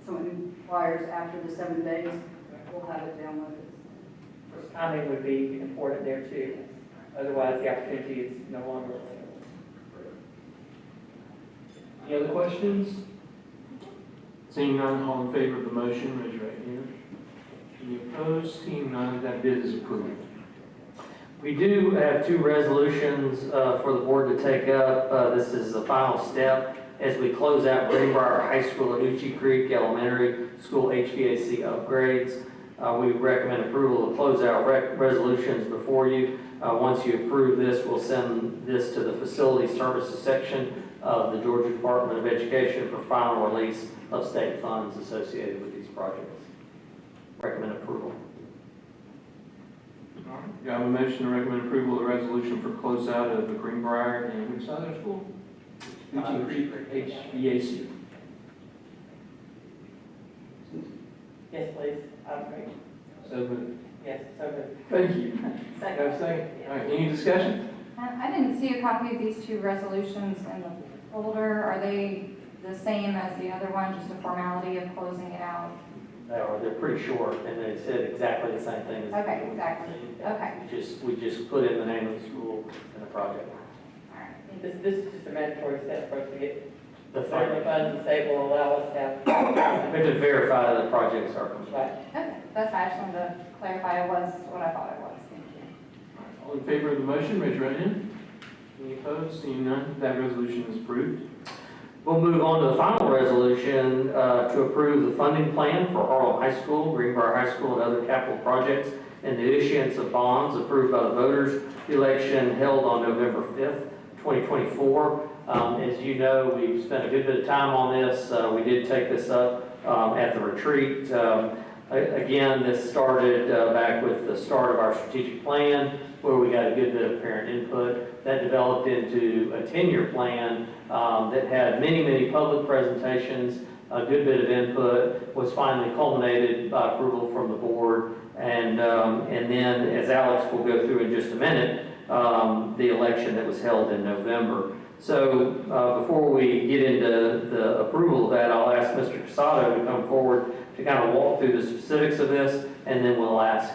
someone inquires after the 7 days, we'll have it downloaded. Timing would be important there too. Otherwise, the opportunity is no longer available. Any other questions? Seeing none, all in favor of the motion, raise your right hand. Any opposed? Seeing none, that bid is approved. We do have 2 resolutions for the board to take up. This is the final step as we close out Greenbrier High School and Uchee Creek Elementary School HVAC upgrades. We recommend approval of closeout resolutions before you. Once you approve this, we'll send this to the Facility Services section of the Georgia Department of Education for final release of state funds associated with these projects. Recommend approval. All right. Do I have a motion to recommend approval of the resolution for closeout of the Greenbrier and which side of the school? Uchee Creek HVAC. Yes, please. Great. So moved. Yes, so good. Thank you. Second. Have a second? All right, any discussion? I didn't see a copy of these 2 resolutions in the folder. Are they the same as the other one, just a formality of closing it out? They're pretty short, and they said exactly the same thing as. Okay, exactly. Okay. We just put in the name of the school and the project. All right. This is just a mandatory step for us to get The federal funds and state will allow us to have. We have to verify that the projects are complete. Right. Okay, that's fine. I just wanted to clarify it was what I thought it was. Thank you. All in favor of the motion, raise your right hand. Any opposed? Seeing none, that resolution is approved. We'll move on to the final resolution to approve the funding plan for Harlem High School, Greenbrier High School, and other capital projects, and the issuance of bonds approved by the voters. The election held on November 5th, 2024. As you know, we've spent a good bit of time on this. We did take this up at the retreat. Again, this started back with the start of our strategic plan, where we got a good bit of parent input. That developed into a 10-year plan that had many, many public presentations, a good bit of input, was finally culminated by approval from the board. And then, as Alex will go through in just a minute, the election that was held in November. So before we get into the approval of that, I'll ask Mr. Casado to come forward to kind of walk through the specifics of this, and then he'll ask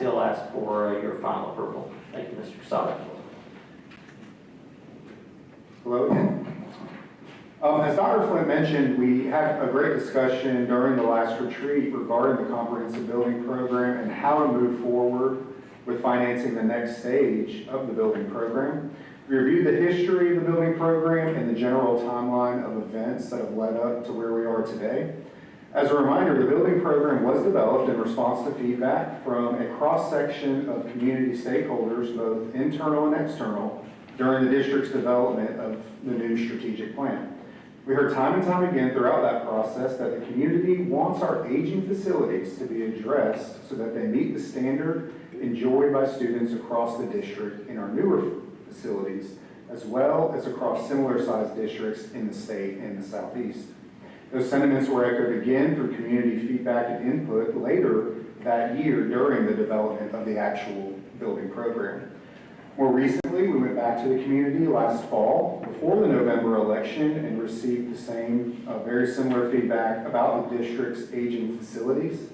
for your final approval. Thank you, Mr. Casado. Hello again. As Dr. Flint mentioned, we had a great discussion during the last retreat regarding the comprehensive building program and how to move forward with financing the next stage of the building program. We reviewed the history of the building program and the general timeline of events that have led up to where we are today. As a reminder, the building program was developed in response to feedback from a cross-section of community stakeholders, both internal and external, during the district's development of the new strategic plan. We heard time and time again throughout that process that the community wants our aging facilities to be addressed so that they meet the standard enjoyed by students across the district in our newer facilities, as well as across similar-sized districts in the state and the Southeast. Those sentiments were echoed again through community feedback and input later that year during the development of the actual building program. More recently, we went back to the community last fall before the November election and received the same, very similar feedback about the district's aging facilities.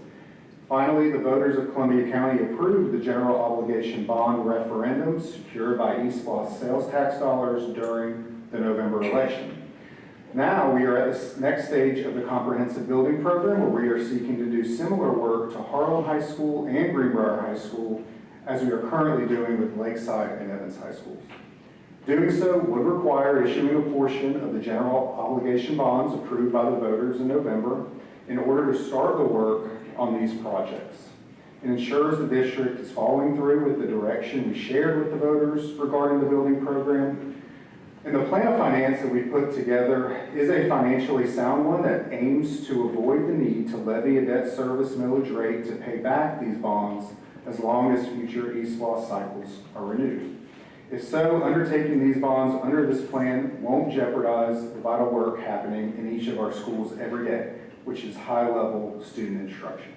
Finally, the voters of Columbia County approved the general obligation bond referendum secured by East Lost sales tax dollars during the November election. Now we are at this next stage of the comprehensive building program where we are seeking to do similar work to Harlem High School and Greenbrier High School as we are currently doing with Lakeside and Evans High Schools. Doing so would require issuing a portion of the general obligation bonds approved by the voters in November in order to start the work on these projects. It ensures the district is following through with the direction we shared with the voters regarding the building program. And the plan of finance that we put together is a financially sound one that aims to avoid the need to levy a debt service millage rate to pay back these bonds as long as future East Lost cycles are renewed. If so, undertaking these bonds under this plan won't jeopardize the vital work happening in each of our schools every day, which is high-level student instruction.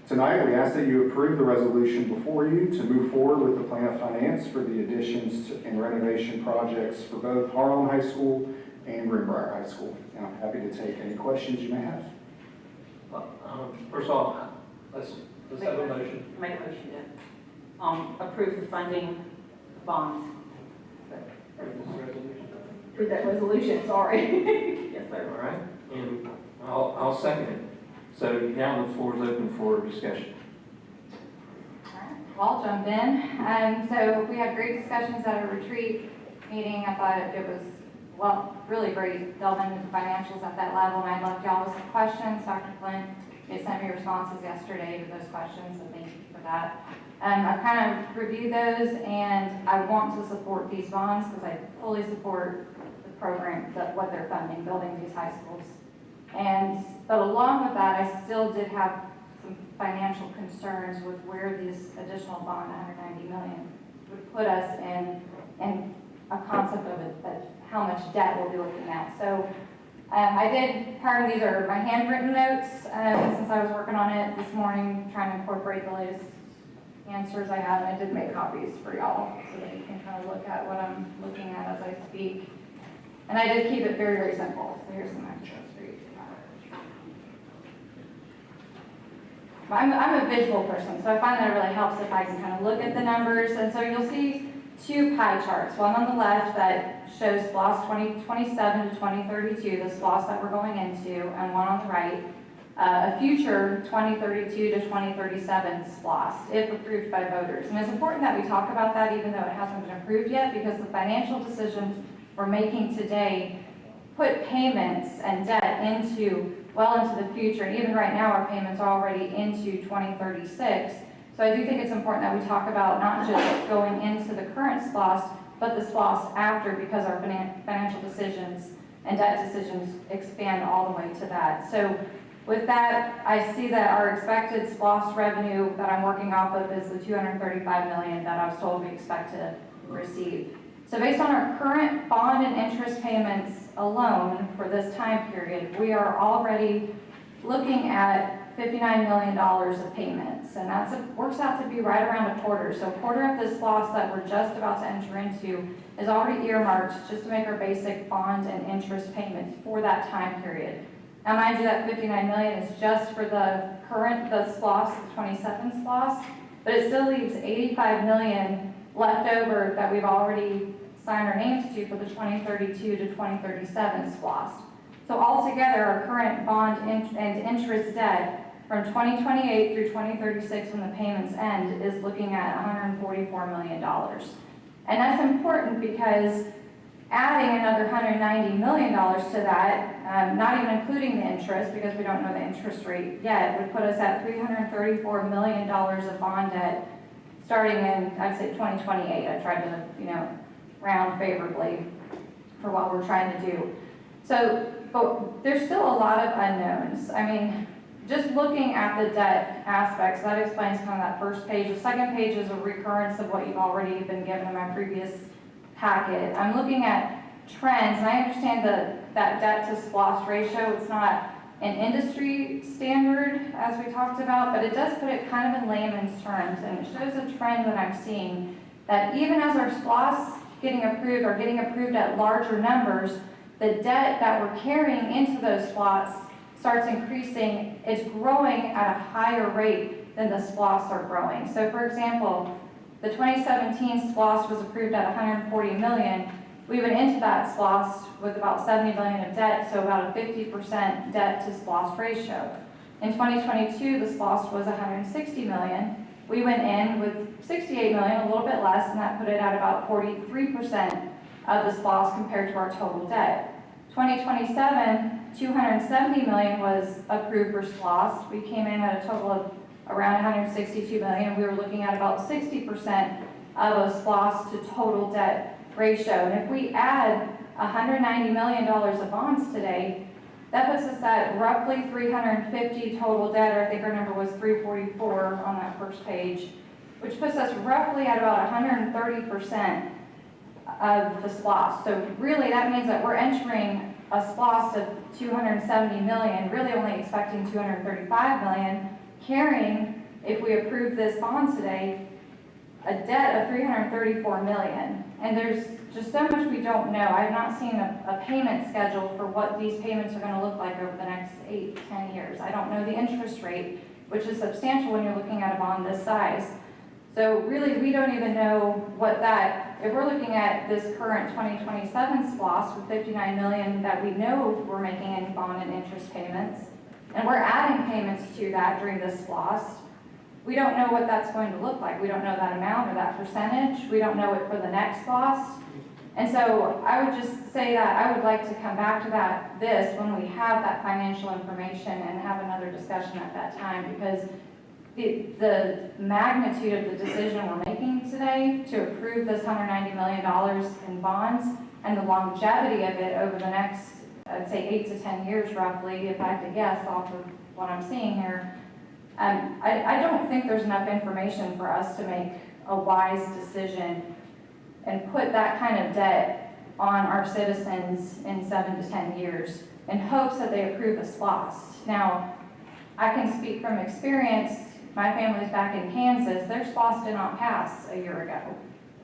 Tonight, we ask that you approve the resolution before you to move forward with the plan of finance for the additions and renovation projects for both Harlem High School and Greenbrier High School. And I'm happy to take any questions you may have. First of all, let's have a motion. Make a motion to approve the funding bonds. Approve that resolution, sorry. Yes, sir. All right, and I'll second it. So now the floor is open for discussion. All right, I'll jump in. So we had great discussions at a retreat meeting. I thought it was, well, really great delving into the financials at that level, and I'd love y'all with some questions. Dr. Flint, you sent me responses yesterday to those questions, so thank you for that. I've kind of reviewed those, and I want to support these bonds because I fully support the program, what they're funding, building these high schools. But along with that, I still did have some financial concerns with where this additional bond, $190 million, would put us in a concept of it, that how much debt we'll be looking at. So I did, part of these are my handwritten notes, since I was working on it this morning, trying to incorporate the latest answers I had, and I did make copies for y'all so that you can kind of look at what I'm looking at as I speak. And I did keep it very, very simple. So here's some extras for you. I'm a visual person, so I find that it really helps if I can kind of look at the numbers. And so you'll see two pie charts. One on the left that shows SPLOST 2027 to 2032, the SPLOST that we're going into, and one on the right, a future 2032 to 2037 SPLOST, if approved by voters. And it's important that we talk about that even though it hasn't been approved yet, because the financial decisions we're making today put payments and debt into well into the future, and even right now our payments are already into 2036. So I do think it's important that we talk about not just going into the current SPLOST, but the SPLOST after, because our financial decisions and debt decisions expand all the way to that. So With that, I see that our expected SPOS revenue that I'm working off of is the $235 million that I was told we expect to receive. So based on our current bond and interest payments alone for this time period, we are already looking at $59 million of payments, and works out to be right around a quarter. So a quarter of this loss that we're just about to enter into is already earmarked just to make our basic bond and interest payments for that time period. Now mind you, that $59 million is just for the SPOS, the 27 SPOS, but it still leaves $85 million left over that we've already signed our names to for the 2032 to 2037 SPOS. So altogether, our current bond and interest debt from 2028 through 2036 when the payments end is looking at $144 million. And that's important because adding another $190 million to that, not even including the interest because we don't know the interest rate yet, would put us at $334 million of bond debt starting in, I'd say, 2028. I tried to, round favorably for what we're trying to do. So, but there's still a lot of unknowns. I mean, just looking at the debt aspects, that explains kind of that first page. The second page is a recurrence of what you've already been given in my previous packet. I'm looking at trends, and I understand that debt to SPOS ratio, it's not an industry standard as we talked about, but it does put it kind of in layman's terms, and it shows a trend that I'm seeing that even as our SPOS getting approved at larger numbers, the debt that we're carrying into those SPOS starts increasing. It's growing at a higher rate than the SPOS are growing. So for example, the 2017 SPOS was approved at $140 million. We went into that SPOS with about $70 million of debt, so about a 50% debt to SPOS ratio. In 2022, the SPOS was $160 million. We went in with $68 million, a little bit less, and that put it at about 43% of the SPOS compared to our total debt. 2027, $270 million was approved for SPOS. We came in at a total of around $162 million. We were looking at about 60% of a SPOS to total debt ratio. And if we add $190 million of bonds today, that puts us at roughly 350 total debt, or I think our number was 344 on that first page, which puts us roughly at about 130% of the SPOS. So really that means that we're entering a SPOS of $270 million, really only expecting $235 million, carrying, if we approve this bond today, a debt of $334 million. And there's just so much we don't know. I've not seen a payment schedule for what these payments are going to look like over the next 8 to 10 years. I don't know the interest rate, which is substantial when you're looking at a bond this size. So really, we don't even know what that, if we're looking at this current 2027 SPOS with $59 million that we know we're making in bond and interest payments, and we're adding payments to that during this SPOS, we don't know what that's going to look like. We don't know that amount or that percentage. We don't know it for the next SPOS. And so I would just say that I would like to come back to this when we have that financial information and have another discussion at that time, because the magnitude of the decision we're making today to approve this $190 million in bonds and the longevity of it over the next, I'd say 8 to 10 years roughly, if I had to guess off of what I'm seeing here, I don't think there's enough information for us to make a wise decision and put that kind of debt on our citizens in 7 to 10 years in hopes that they approve a SPOS. Now, I can speak from experience. My family's back in Kansas. Their SPOS did not pass a year ago.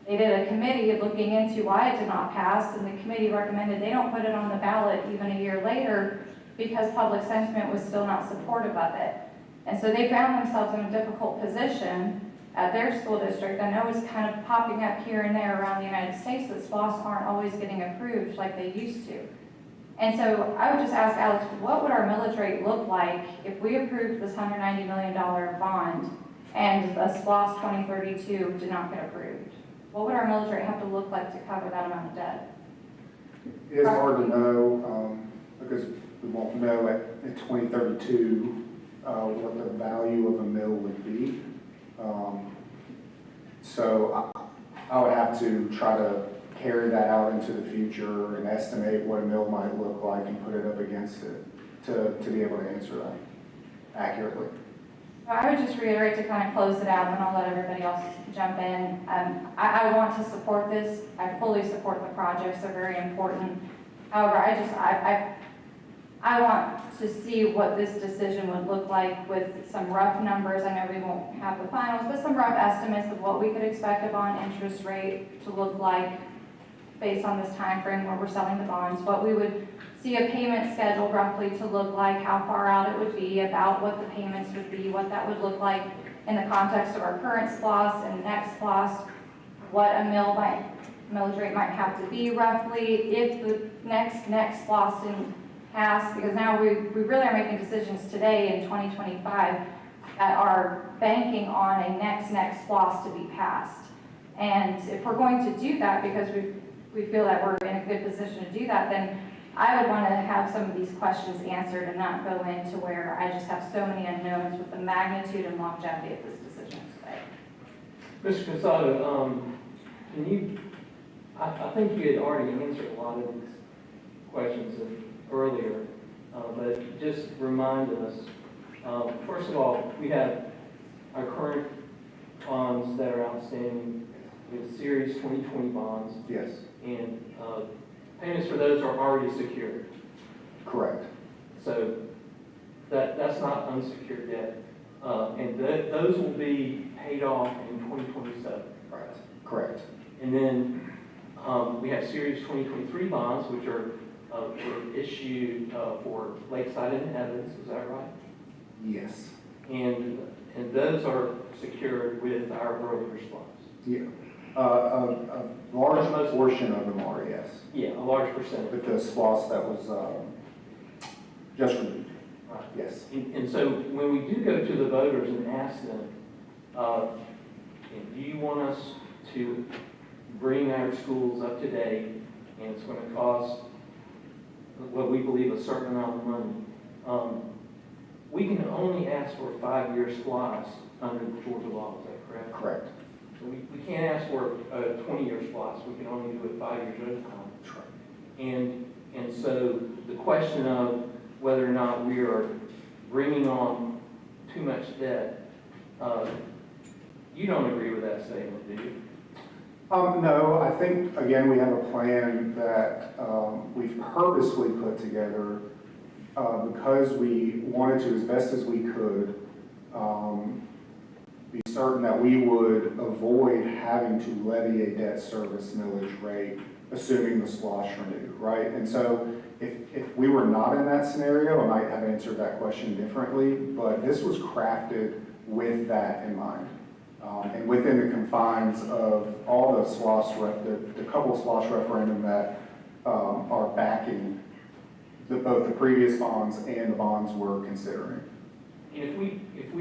They did a committee looking into why it did not pass, and the committee recommended they don't put it on the ballot even a year later because public sentiment was still not supportive of it. And so they found themselves in a difficult position at their school district. I know it's kind of popping up here and there around the United States that SPOS aren't always getting approved like they used to. And so I would just ask Alex, what would our millage rate look like if we approved this $190 million bond and the SPOS 2032 did not get approved? What would our millage rate have to look like to cover that amount of debt? It is hard to know because we won't know at 2032 what the value of a mill would be. So I would have to try to carry that out into the future and estimate what a mill might look like and put it up against it to be able to answer that. accurately. I would just reiterate to kind of close it out, and I'll let everybody else jump in. I want to support this. I fully support the projects. They're very important. However, I want to see what this decision would look like with some rough numbers. I know we won't have the finals, but some rough estimates of what we could expect a bond interest rate to look like based on this time frame where we're selling the bonds, what we would see a payment schedule roughly to look like, how far out it would be, about what the payments would be, what that would look like in the context of our current SPLOST and next SPLOST, what a millage rate might have to be roughly, if the next SPLOST in passed, because now we really are making decisions today in 2025 that are banking on a next SPLOST to be passed. And if we're going to do that, because we feel that we're in a good position to do that, then I would want to have some of these questions answered and not go into where I just have so many unknowns with the magnitude and longevity of this decision today. Mr. Casado, I think you had already answered a lot of these questions earlier, but just remind us, first of all, we have our current bonds that are outstanding with Series 2020 bonds. Yes. And payments for those are already secured. Correct. So that's not unsecured debt. And those will be paid off in 2027. Right. Correct. And then we have Series 2023 bonds, which were issued for Lakeside and Evans. Is that right? Yes. And those are secured with our earlier bonds. Yeah. A large portion of them are, yes. Yeah, a large percentage. With the SPLOST that was just renewed. Right. Yes. And so when we do go to the voters and ask them, do you want us to bring our schools up to date, and it's going to cost what we believe a certain amount of money, we can only ask for a 5-year SPLOST under the Georgia law. Is that correct? Correct. So we can't ask for a 20-year SPLOST. We can only do it 5 years at a time. That's right. And so the question of whether or not we are bringing on too much debt, you don't agree with that statement, do you? No, I think, again, we have a plan that we've purposely put together because we wanted to, as best as we could, be certain that we would avoid having to levy a debt service millage rate, assuming the SPLOST renewed, right? And so if we were not in that scenario, I might have answered that question differently, but this was crafted with that in mind. And within the confines of all the SPLOST, the couple of SPLOST referendum that are backing both the previous bonds and the bonds we're considering. And if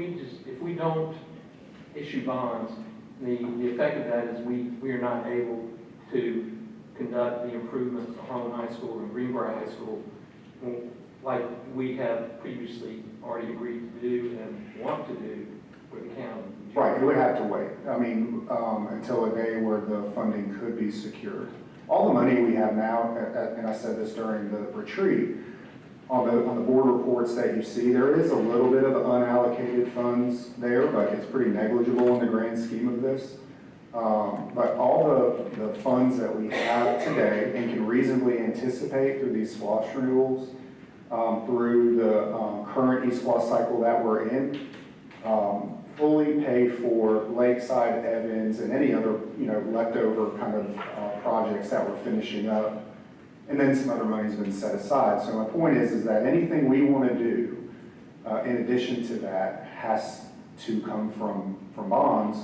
we don't issue bonds, the effect of that is we are not able to conduct the improvements to Harlan High School and Greenbrier High School like we have previously already agreed to do and want to do for the county. Right, it would have to wait. I mean, until a day where the funding could be secured. All the money we have now, and I said this during the retreat, on the board reports that you see, there is a little bit of unallocated funds there, but it's pretty negligible in the grand scheme of this. But all the funds that we have today and can reasonably anticipate through these SPLOST renewals, through the current eSPLOST cycle that we're in, fully pay for Lakeside, Evans, and any other leftover kind of projects that we're finishing up. And then some other money's been set aside. So my point is that anything we want to do in addition to that has to come from bonds,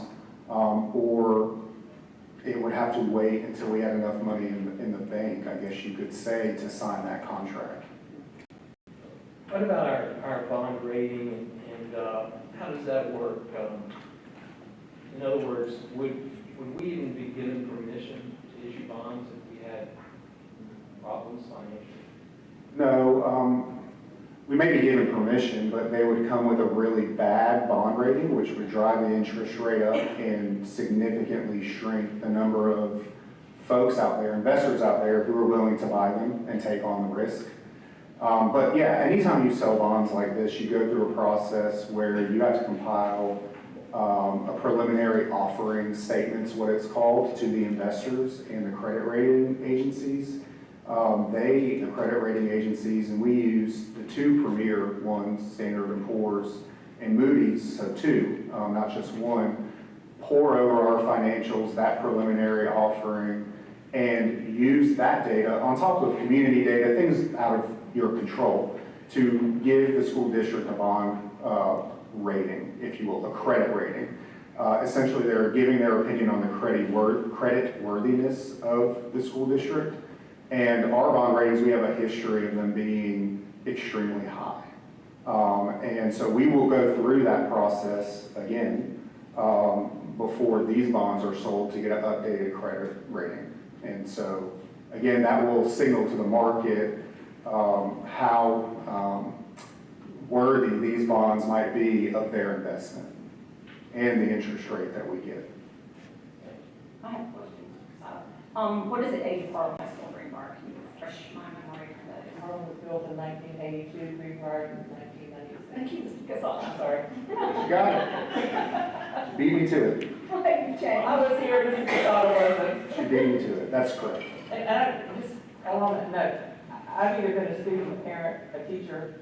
or it would have to wait until we had enough money in the bank, I guess you could say, to sign that contract. What about our bond rating and how does that work? In other words, would we even be given permission to issue bonds if we had problems financially? No, we may be given permission, but they would come with a really bad bond rating, which would drive the interest rate up and significantly shrink the number of folks out there, investors out there, who are willing to buy them and take on the risk. But yeah, anytime you sell bonds like this, you go through a process where you have to compile a preliminary offering statement's what it's called, to the investors and the credit rating agencies. The credit rating agencies, and we use the two premier ones, Standard & Poor's and Moody's, so two, not just one, pour over our financials, that preliminary offering, and use that data on top of community data, things out of your control, to give the school district a bond rating, if you will, a credit rating. Essentially, they're giving their opinion on the credit worthiness of the school district. And our bond ratings, we have a history of them being extremely high. And so we will go through that process again before these bonds are sold to get an updated credit rating. And so, again, that will signal to the market how worthy these bonds might be of their investment and the interest rate that we get. I have a question. What is the age of Harlem High School Greenbrier? Can you refresh my memory for that? Harlem was built in 1982, Greenbrier in 1996. Thank you, Mr. Gasol. I'm sorry. You got it. Beat me to it. I was here, Mr. Gasol wasn't. She beat me to it. That's correct. And I just, along that note, I've either been a student, a parent, a teacher,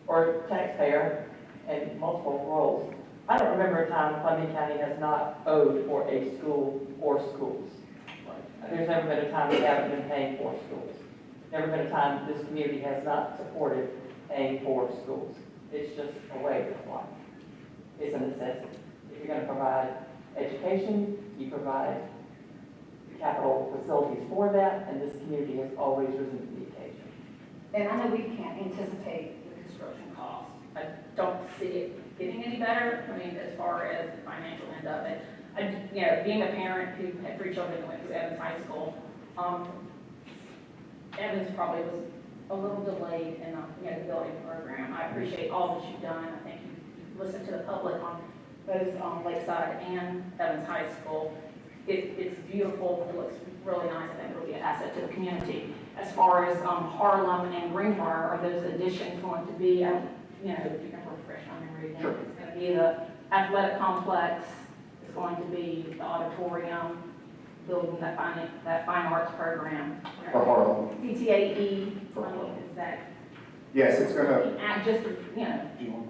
or a taxpayer in multiple roles. I don't remember a time Columbia County has not owed for a school or schools. There's never been a time we haven't been paying for schools. Never been a time this community has not supported paying for schools. It's just a way of life. It's a necessity. If you're going to provide education, you provide capital facilities for that, and this community has always risen to the occasion. And I know we can't anticipate the construction costs. I don't see it getting any better. I mean, as far as the financial end of it. Being a parent who had 3 children that went through Evans High School, Evans probably was a little delayed in the building program. I appreciate all that you've done. I think you listened to the public on both Lakeside and Evans High School. It's beautiful. It looks really nice. I think it'll be an asset to the community. As far as Harlem and Greenbrier, are those additions going to be, if you can refresh my memory again, Sure. It's going to be the athletic complex, it's going to be the auditorium, building that fine arts program. For Harlem. CCBOE, For Harlem. is that, Yes, it's going to. just, Do you want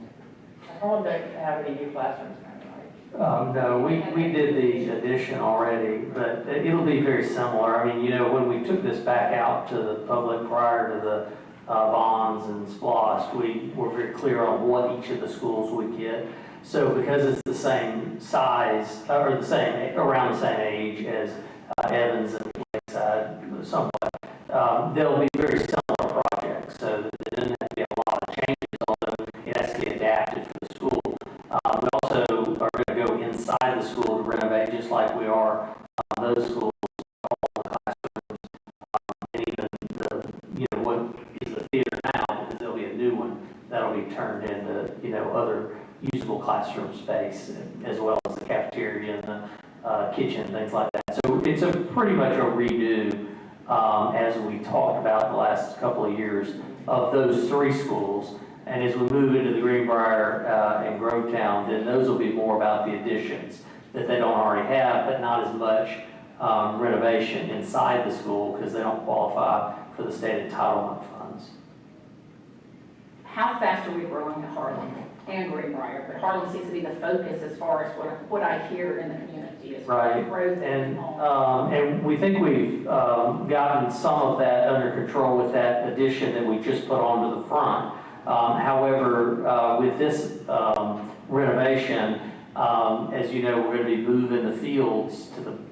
Harlem doesn't have any new classrooms currently, right? No, we did the addition already, but it'll be very similar. I mean, when we took this back out to the public prior to the bonds and SPLOST, we were very clear on what each of the schools would get. So because it's the same size, or around the same age as Evans and Lakeside, somewhat, they'll be very similar projects. So there doesn't have to be a lot of changes, although it has to be adapted for the school. We also are going to go inside the school to renovate, just like we are those schools, all the classrooms, and even what is the theater now, because there'll be a new one that'll be turned into other usable classroom space, as well as the cafeteria and the kitchen, things like that. So it's pretty much a redo, as we talked about the last couple of years, of those 3 schools. And as we move into the Greenbrier and Grovetown, then those will be more about the additions that they don't already have, but not as much renovation inside the school because they don't qualify for the state entitlement funds. how fast are we growing at Harlem and Greenbrier? But Harlem seems to be the focus as far as what I hear in the community as far as growth And we think we've gotten some of that under control with that addition that we just put onto the front. However, with this renovation, as you know, we're going to be moving the fields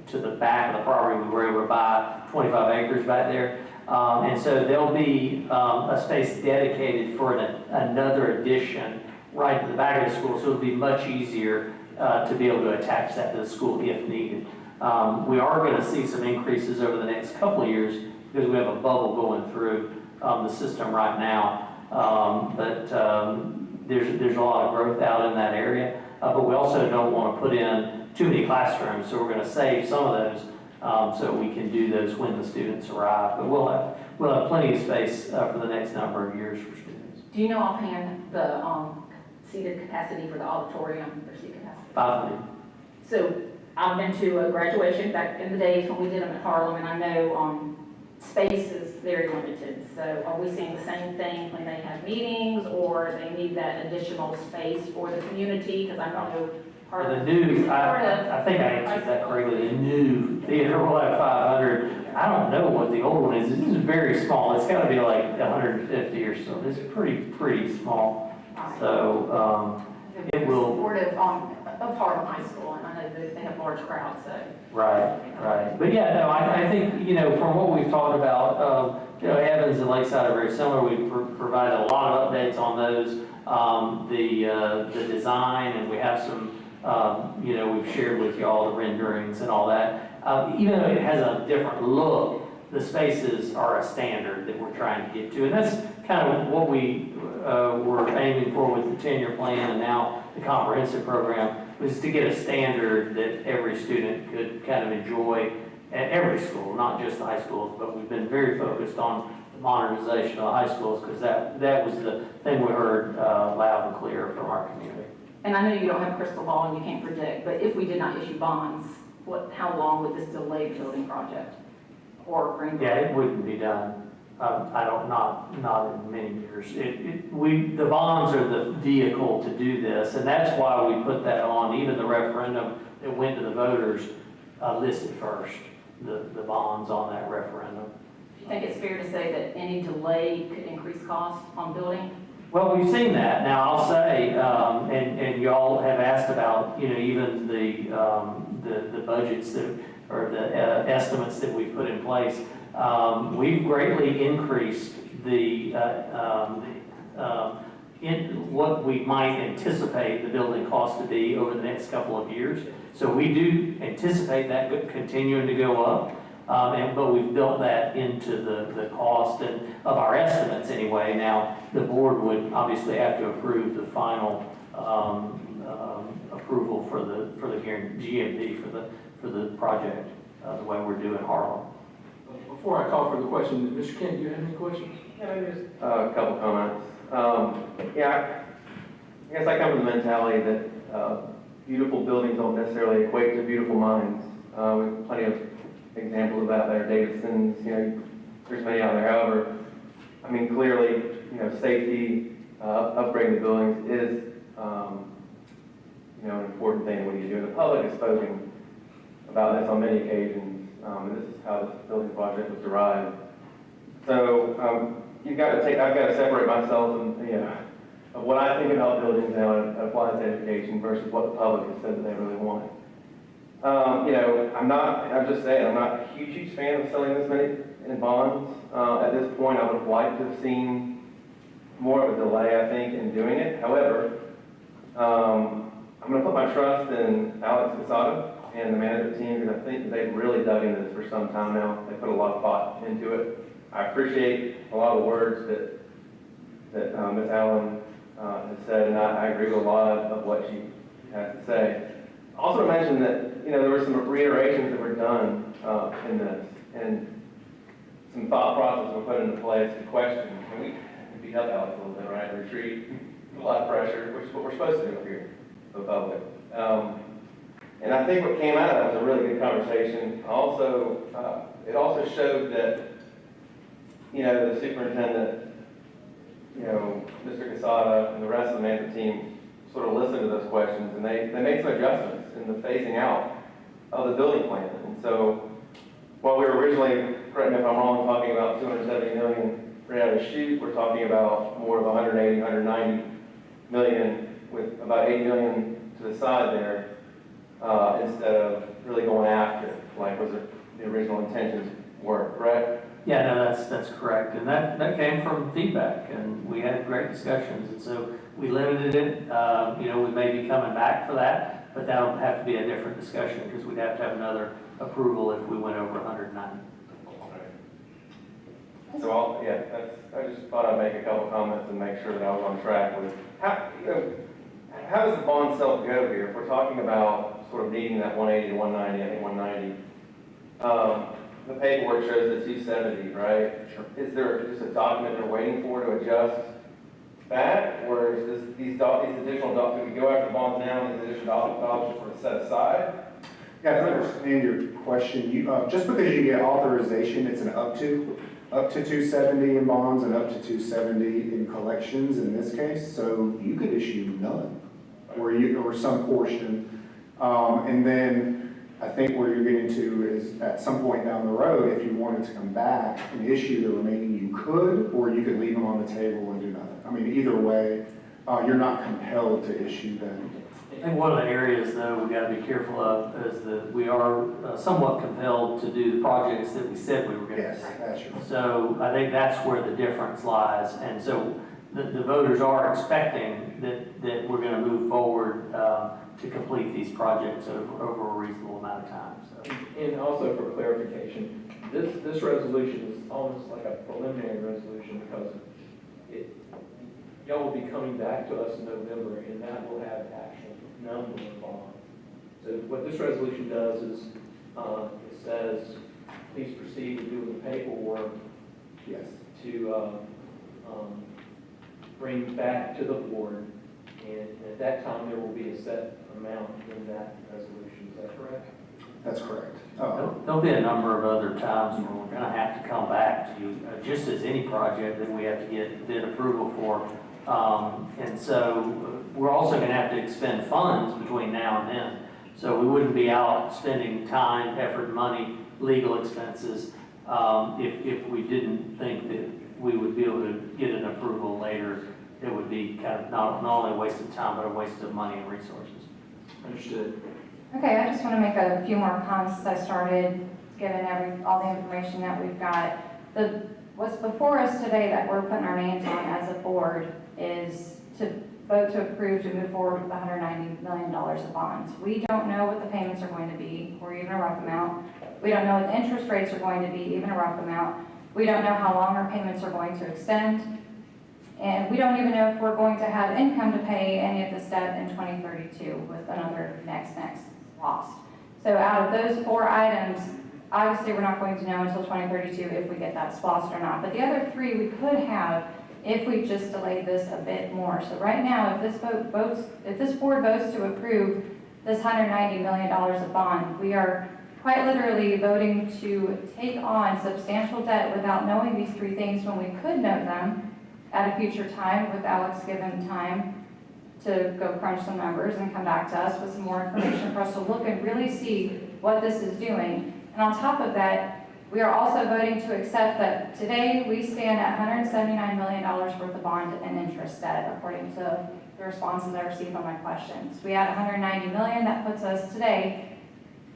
to the back of the property. We were able to buy 25 acres back there. And so there'll be a space dedicated for another addition right to the back of the school, so it'll be much easier to be able to attach that to the school if needed. We are going to see some increases over the next couple of years because we have a bubble going through the system right now. But there's a lot of growth out in that area. But we also don't want to put in too many classrooms, so we're going to save some of those so we can do those when the students arrive. But we'll have plenty of space for the next number of years for students. Do you know offhand the seated capacity for the auditorium, their seat capacity? 500. So I've been to a graduation back in the days when we did them at Harlem, and I know space is very limited. So are we seeing the same thing when they have meetings, or they need that additional space for the community? Because I know part of The new, I think I answered that correctly. The new theater will have 500. I don't know what the old one is. This is very small. It's got to be like 150 or so. It's pretty small. So it will. Supportive of Harlem High School, and I know that they have large crowds. So Right. But yeah, no, I think, from what we've talked about, Evans and Lakeside are very similar. We've provided a lot of updates on those, the design, and we have some, we've shared with y'all the renderings and all that. Even though it has a different look, the spaces are a standard that we're trying to get to. And that's kind of what we were aiming for with the 10-year plan and now the comprehensive program, was to get a standard that every student could kind of enjoy at every school, not just the high schools, but we've been very focused on the modernization of the high schools because that was the thing we heard loud and clear from our community. And I know you don't have a crystal ball and you can't predict, but if we did not issue bonds, how long would this delay the building project? Or bring? Yeah, it wouldn't be done. Not in many years. The bonds are the vehicle to do this, and that's why we put that on. Even the referendum that went to the voters listed first the bonds on that referendum. Do you think it's fair to say that any delay could increase cost on building? Well, we've seen that. Now, I'll say, and y'all have asked about, even the budgets that, or the estimates that we've put in place. We've greatly increased what we might anticipate the building cost to be over the next couple of years. So we do anticipate that continuing to go up. But we've built that into the cost and of our estimates anyway. Now, the board would obviously have to approve the final approval for the GMP for the project, the way we're doing Harlem. Before I call for the question, Mr. Kent, do you have any questions? Yeah, maybe just a couple comments. I guess I come from the mentality that beautiful buildings don't necessarily equate to beautiful minds. We have plenty of examples of that there, Davidson's, there's many out there. However, I mean, clearly, safety, upgrading the buildings is, an important thing when you do. The public has spoken about this on many occasions, and this is how this building project was derived. So, I've got to separate myself and, of what I think about buildings now and apply to education versus what the public has said that they really want. I'm just saying, I'm not a huge fan of selling this many in bonds. At this point, I would have liked to have seen more of a delay, I think, in doing it. However, I'm going to put my trust in Alex Casada and the management team, because I think they've really dug into this for some time now. They put a lot of thought into it. I appreciate a lot of the words that Ms. Allen has said, and I agree with a lot of what she has to say. Also to mention that, there were some reiterations that were done in this, and some thought process were put into place to question. And we beat up Alex a little bit, right? Retreat, a lot of pressure, which is what we're supposed to do here for the public. And I think what came out of that was a really good conversation. Also, it also showed that, the superintendent, Mr. Casada and the rest of the management team sort of listened to those questions, and they made some adjustments in the phasing out of the building plan. And so, while we were originally, correct me if I'm wrong, talking about $270 million right out of the chute, we're talking about more of $180, $190 million, with about $8 million to the side there, instead of really going after, like was the original intentions were, correct? Yeah, no, that's correct, and that came from feedback, and we had great discussions, and so we limited it. We may be coming back for that, but that'll have to be a different discussion because we'd have to have another approval if we went over 190. So I just thought I'd make a couple comments and make sure that I was on track with how does the bond sell go here? If we're talking about sort of needing that 180 to 190, I think 190. the paperwork shows the 270, right? Sure. Is there just a document they're waiting for to adjust that? Or is these additional documents, we go after the bonds now, and these additional dollars are set aside? Yeah, if I understand your question, just because you get authorization, it's an up to 270 in bonds and up to 270 in collections in this case, so you could issue none, or some portion. And then I think where you're getting to is at some point down the road, if you wanted to come back and issue the remaining, you could, or you could leave them on the table and do nothing. I mean, either way, you're not compelled to issue them. I think one of the areas, though, we got to be careful of is that we are somewhat compelled to do the projects that we said we were going to do. Yes, that's true. So I think that's where the difference lies. And so the voters are expecting that we're going to move forward to complete these projects over a reasonable amount of time. So. And also for clarification, this resolution is almost like a preliminary resolution because y'all will be coming back to us in November, and that will have actual number of bonds. So what this resolution does is it says, please proceed with doing the paperwork. Yes. To bring back to the board, and at that time there will be a set amount in that resolution. Is that correct? That's correct. There'll be a number of other times where we're going to have to come back to you, just as any project that we have to get bid approval for. And so we're also going to have to expend funds between now and then. So we wouldn't be out spending time, effort, money, legal expenses if we didn't think that we would be able to get an approval later. It would be kind of not only a waste of time, but a waste of money and resources. Understood. Okay, I just want to make a few more comments as I started, given all the information that we've got. What's before us today that we're putting our names on as a board is to vote to approve to move forward with $190 million of bonds. We don't know what the payments are going to be, or even a rough amount. We don't know what the interest rates are going to be, even a rough amount. We don't know how long our payments are going to extend. And we don't even know if we're going to have income to pay any of this debt in 2032 with another next lost. So out of those 4 items, obviously we're not going to know until 2032 if we get that SPOSS or not. But the other 3 we could have if we just delayed this a bit more. So right now, if this board votes to approve this $190 million of bond, we are quite literally voting to take on substantial debt without knowing these 3 things when we could know them at a future time, with Alex given time to go crunch some numbers and come back to us with some more information for us to look and really see what this is doing. And on top of that, we are also voting to accept that today we stand at $179 million worth of bond and interest debt, according to the responses I received on my questions. We add $190 million, that puts us today,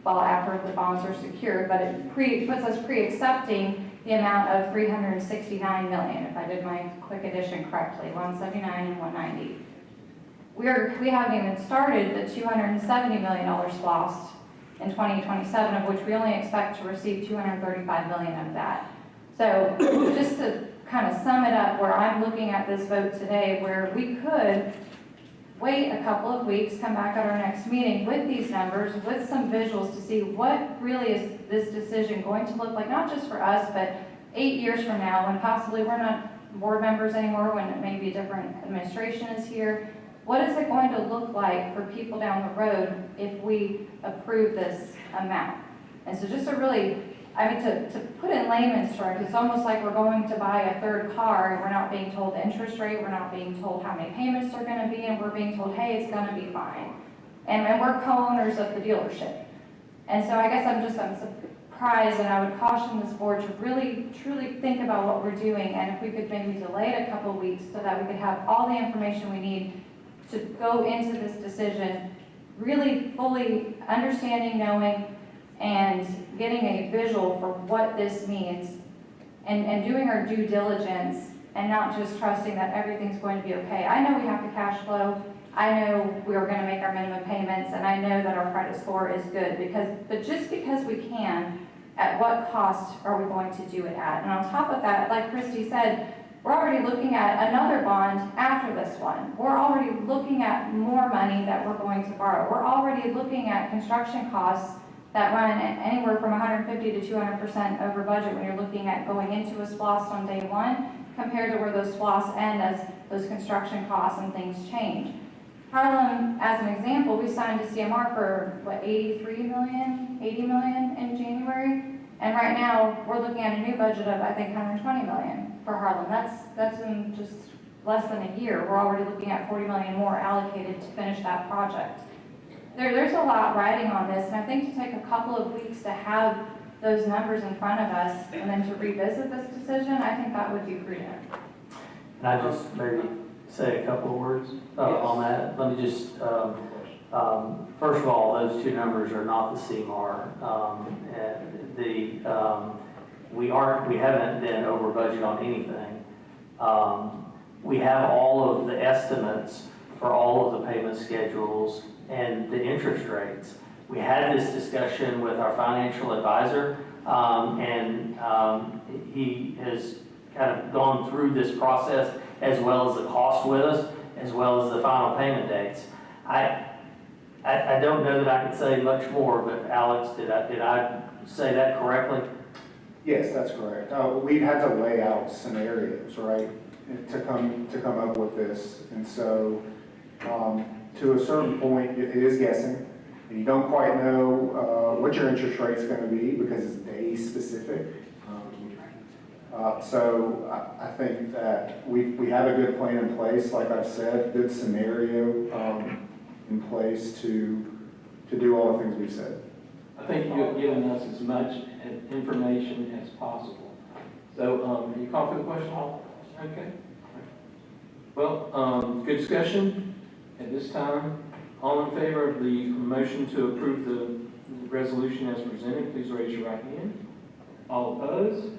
well, after the bonds are secured, but it puts us pre-accepting the amount of $369 million, if I did my quick addition correctly, 179 and 190. We haven't even started the $270 million SPOSS in 2027, of which we only expect to receive $235 million of that. So just to kind of sum it up, where I'm looking at this vote today, where we could wait a couple of weeks, come back at our next meeting with these numbers, with some visuals to see what really is this decision going to look like, not just for us, but 8 years from now, when possibly we're not board members anymore, when maybe a different administration is here. What is it going to look like for people down the road if we approve this amount? And so just to really, to put in layman's terms, it's almost like we're going to buy a 3rd car and we're not being told the interest rate, we're not being told how many payments are going to be, and we're being told, hey, it's going to be fine. And we're co-owners of the dealership. And so I guess I'm surprised, and I would caution this board to really, truly think about what we're doing, and if we could maybe delay it a couple of weeks so that we could have all the information we need to go into this decision, really fully understanding, knowing, and getting a visual for what this means, and doing our due diligence, and not just trusting that everything's going to be okay. I know we have to cash flow. I know we are going to make our minimum payments, and I know that our credit score is good, but just because we can, at what cost are we going to do it at? And on top of that, like Christy said, we're already looking at another bond after this one. We're already looking at more money that we're going to borrow. We're already looking at construction costs that run anywhere from 150 to 200% over budget when you're looking at going into a SPOS on day one compared to where those SPOS end as those construction costs and things change. Harlem, as an example, we signed a CMR for, what, 80 million in January? And right now, we're looking at a new budget of, I think, 120 million for Harlem. That's in just less than a year. We're already looking at 40 million more allocated to finish that project. There's a lot riding on this, and I think to take a couple of weeks to have those numbers in front of us and then to revisit this decision, I think that would be prudent. Can I just maybe say a couple of words on that? Let me just, first of all, those two numbers are not the CMAR. We haven't been over budget on anything. We have all of the estimates for all of the payment schedules and the interest rates. We had this discussion with our financial advisor, and he has kind of gone through this process as well as the cost with us, as well as the final payment dates. I don't know that I could say much more, but Alex, did I say that correctly? Yes, that's correct. We've had to lay out scenarios, right, to come up with this. And so to a certain point, it is guessing. And you don't quite know what your interest rate is going to be because it's day specific. So I think that we have a good plan in place, like I've said, good scenario in place to do all the things we've said. I think you've given us as much information as possible. So, are you called for the question? Okay. Well, good discussion. At this time, all in favor of the motion to approve the resolution as presented, please raise your right hand. All opposed?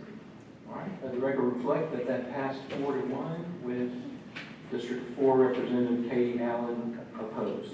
All right. Let the record reflect that passed 4-1 with District 4 Representative Katie Allen opposed.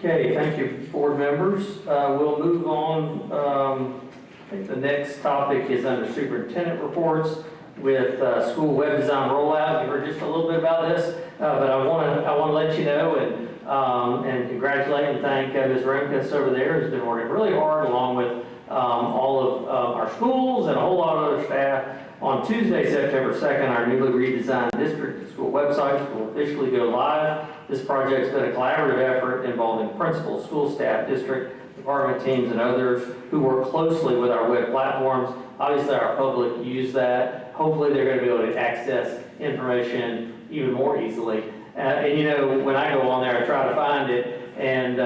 Okay, thank you, board members. We'll move on. I think the next topic is under superintendent reports with school web design rollout. You heard just a little bit about this, but I want to let you know and congratulate and thank Ms. Remkus over there, who's been working really hard along with all of our schools and a whole lot of other staff. On Tuesday, September 2nd, our newly redesigned district school websites will officially go live. This project's been a collaborative effort involving principals, school staff, district department teams, and others who work closely with our web platforms. Obviously, our public use that. Hopefully, they're going to be able to access information even more easily. And you know, when I go on there, I try to find it, and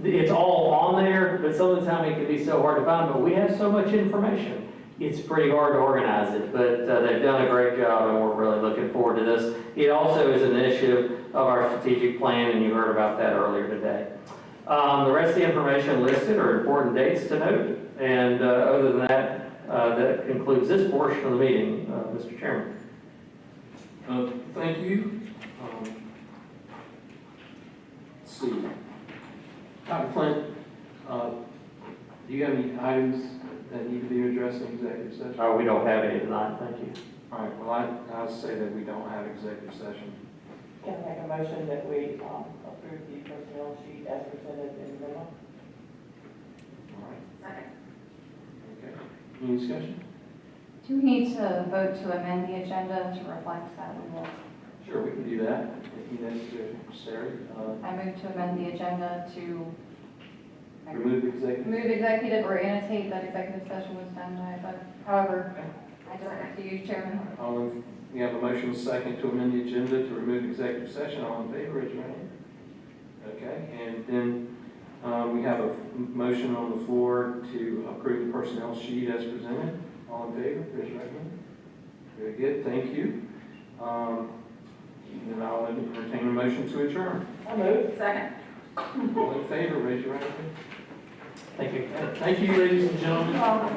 it's all on there, but some of the time it can be so hard to find. But we have so much information. It's pretty hard to organize it, but they've done a great job, and we're really looking forward to this. It also is an initiative of our strategic plan, and you heard about that earlier today. The rest of the information listed are important dates to note, and other than that, that concludes this portion of the meeting, Mr. Chairman. Thank you. Let's see. Dr. Flint, do you have any items that need to be addressed in executive session? We don't have any tonight, thank you. All right, well, I'll say that we don't have executive session. Can I make a motion that we approve the personnel sheet as presented in the memo? All right. Second. Okay. Any discussion? Do we need to vote to amend the agenda to reflect that we will? Sure, we can do that if necessary. I move to amend the agenda to Remove executive. move executive or annotate that executive session was done by, but however, I direct to you, Chairman. We have a motion second to amend the agenda to remove executive session. All in favor, raise your hand. Okay, and then we have a motion on the floor to approve the personnel sheet as presented. All in favor, raise your hand. Very good, thank you. And I'll entertain a motion to adjourn. I'll move. Second. All in favor, raise your hand. Thank you. Thank you, ladies and gentlemen. Well,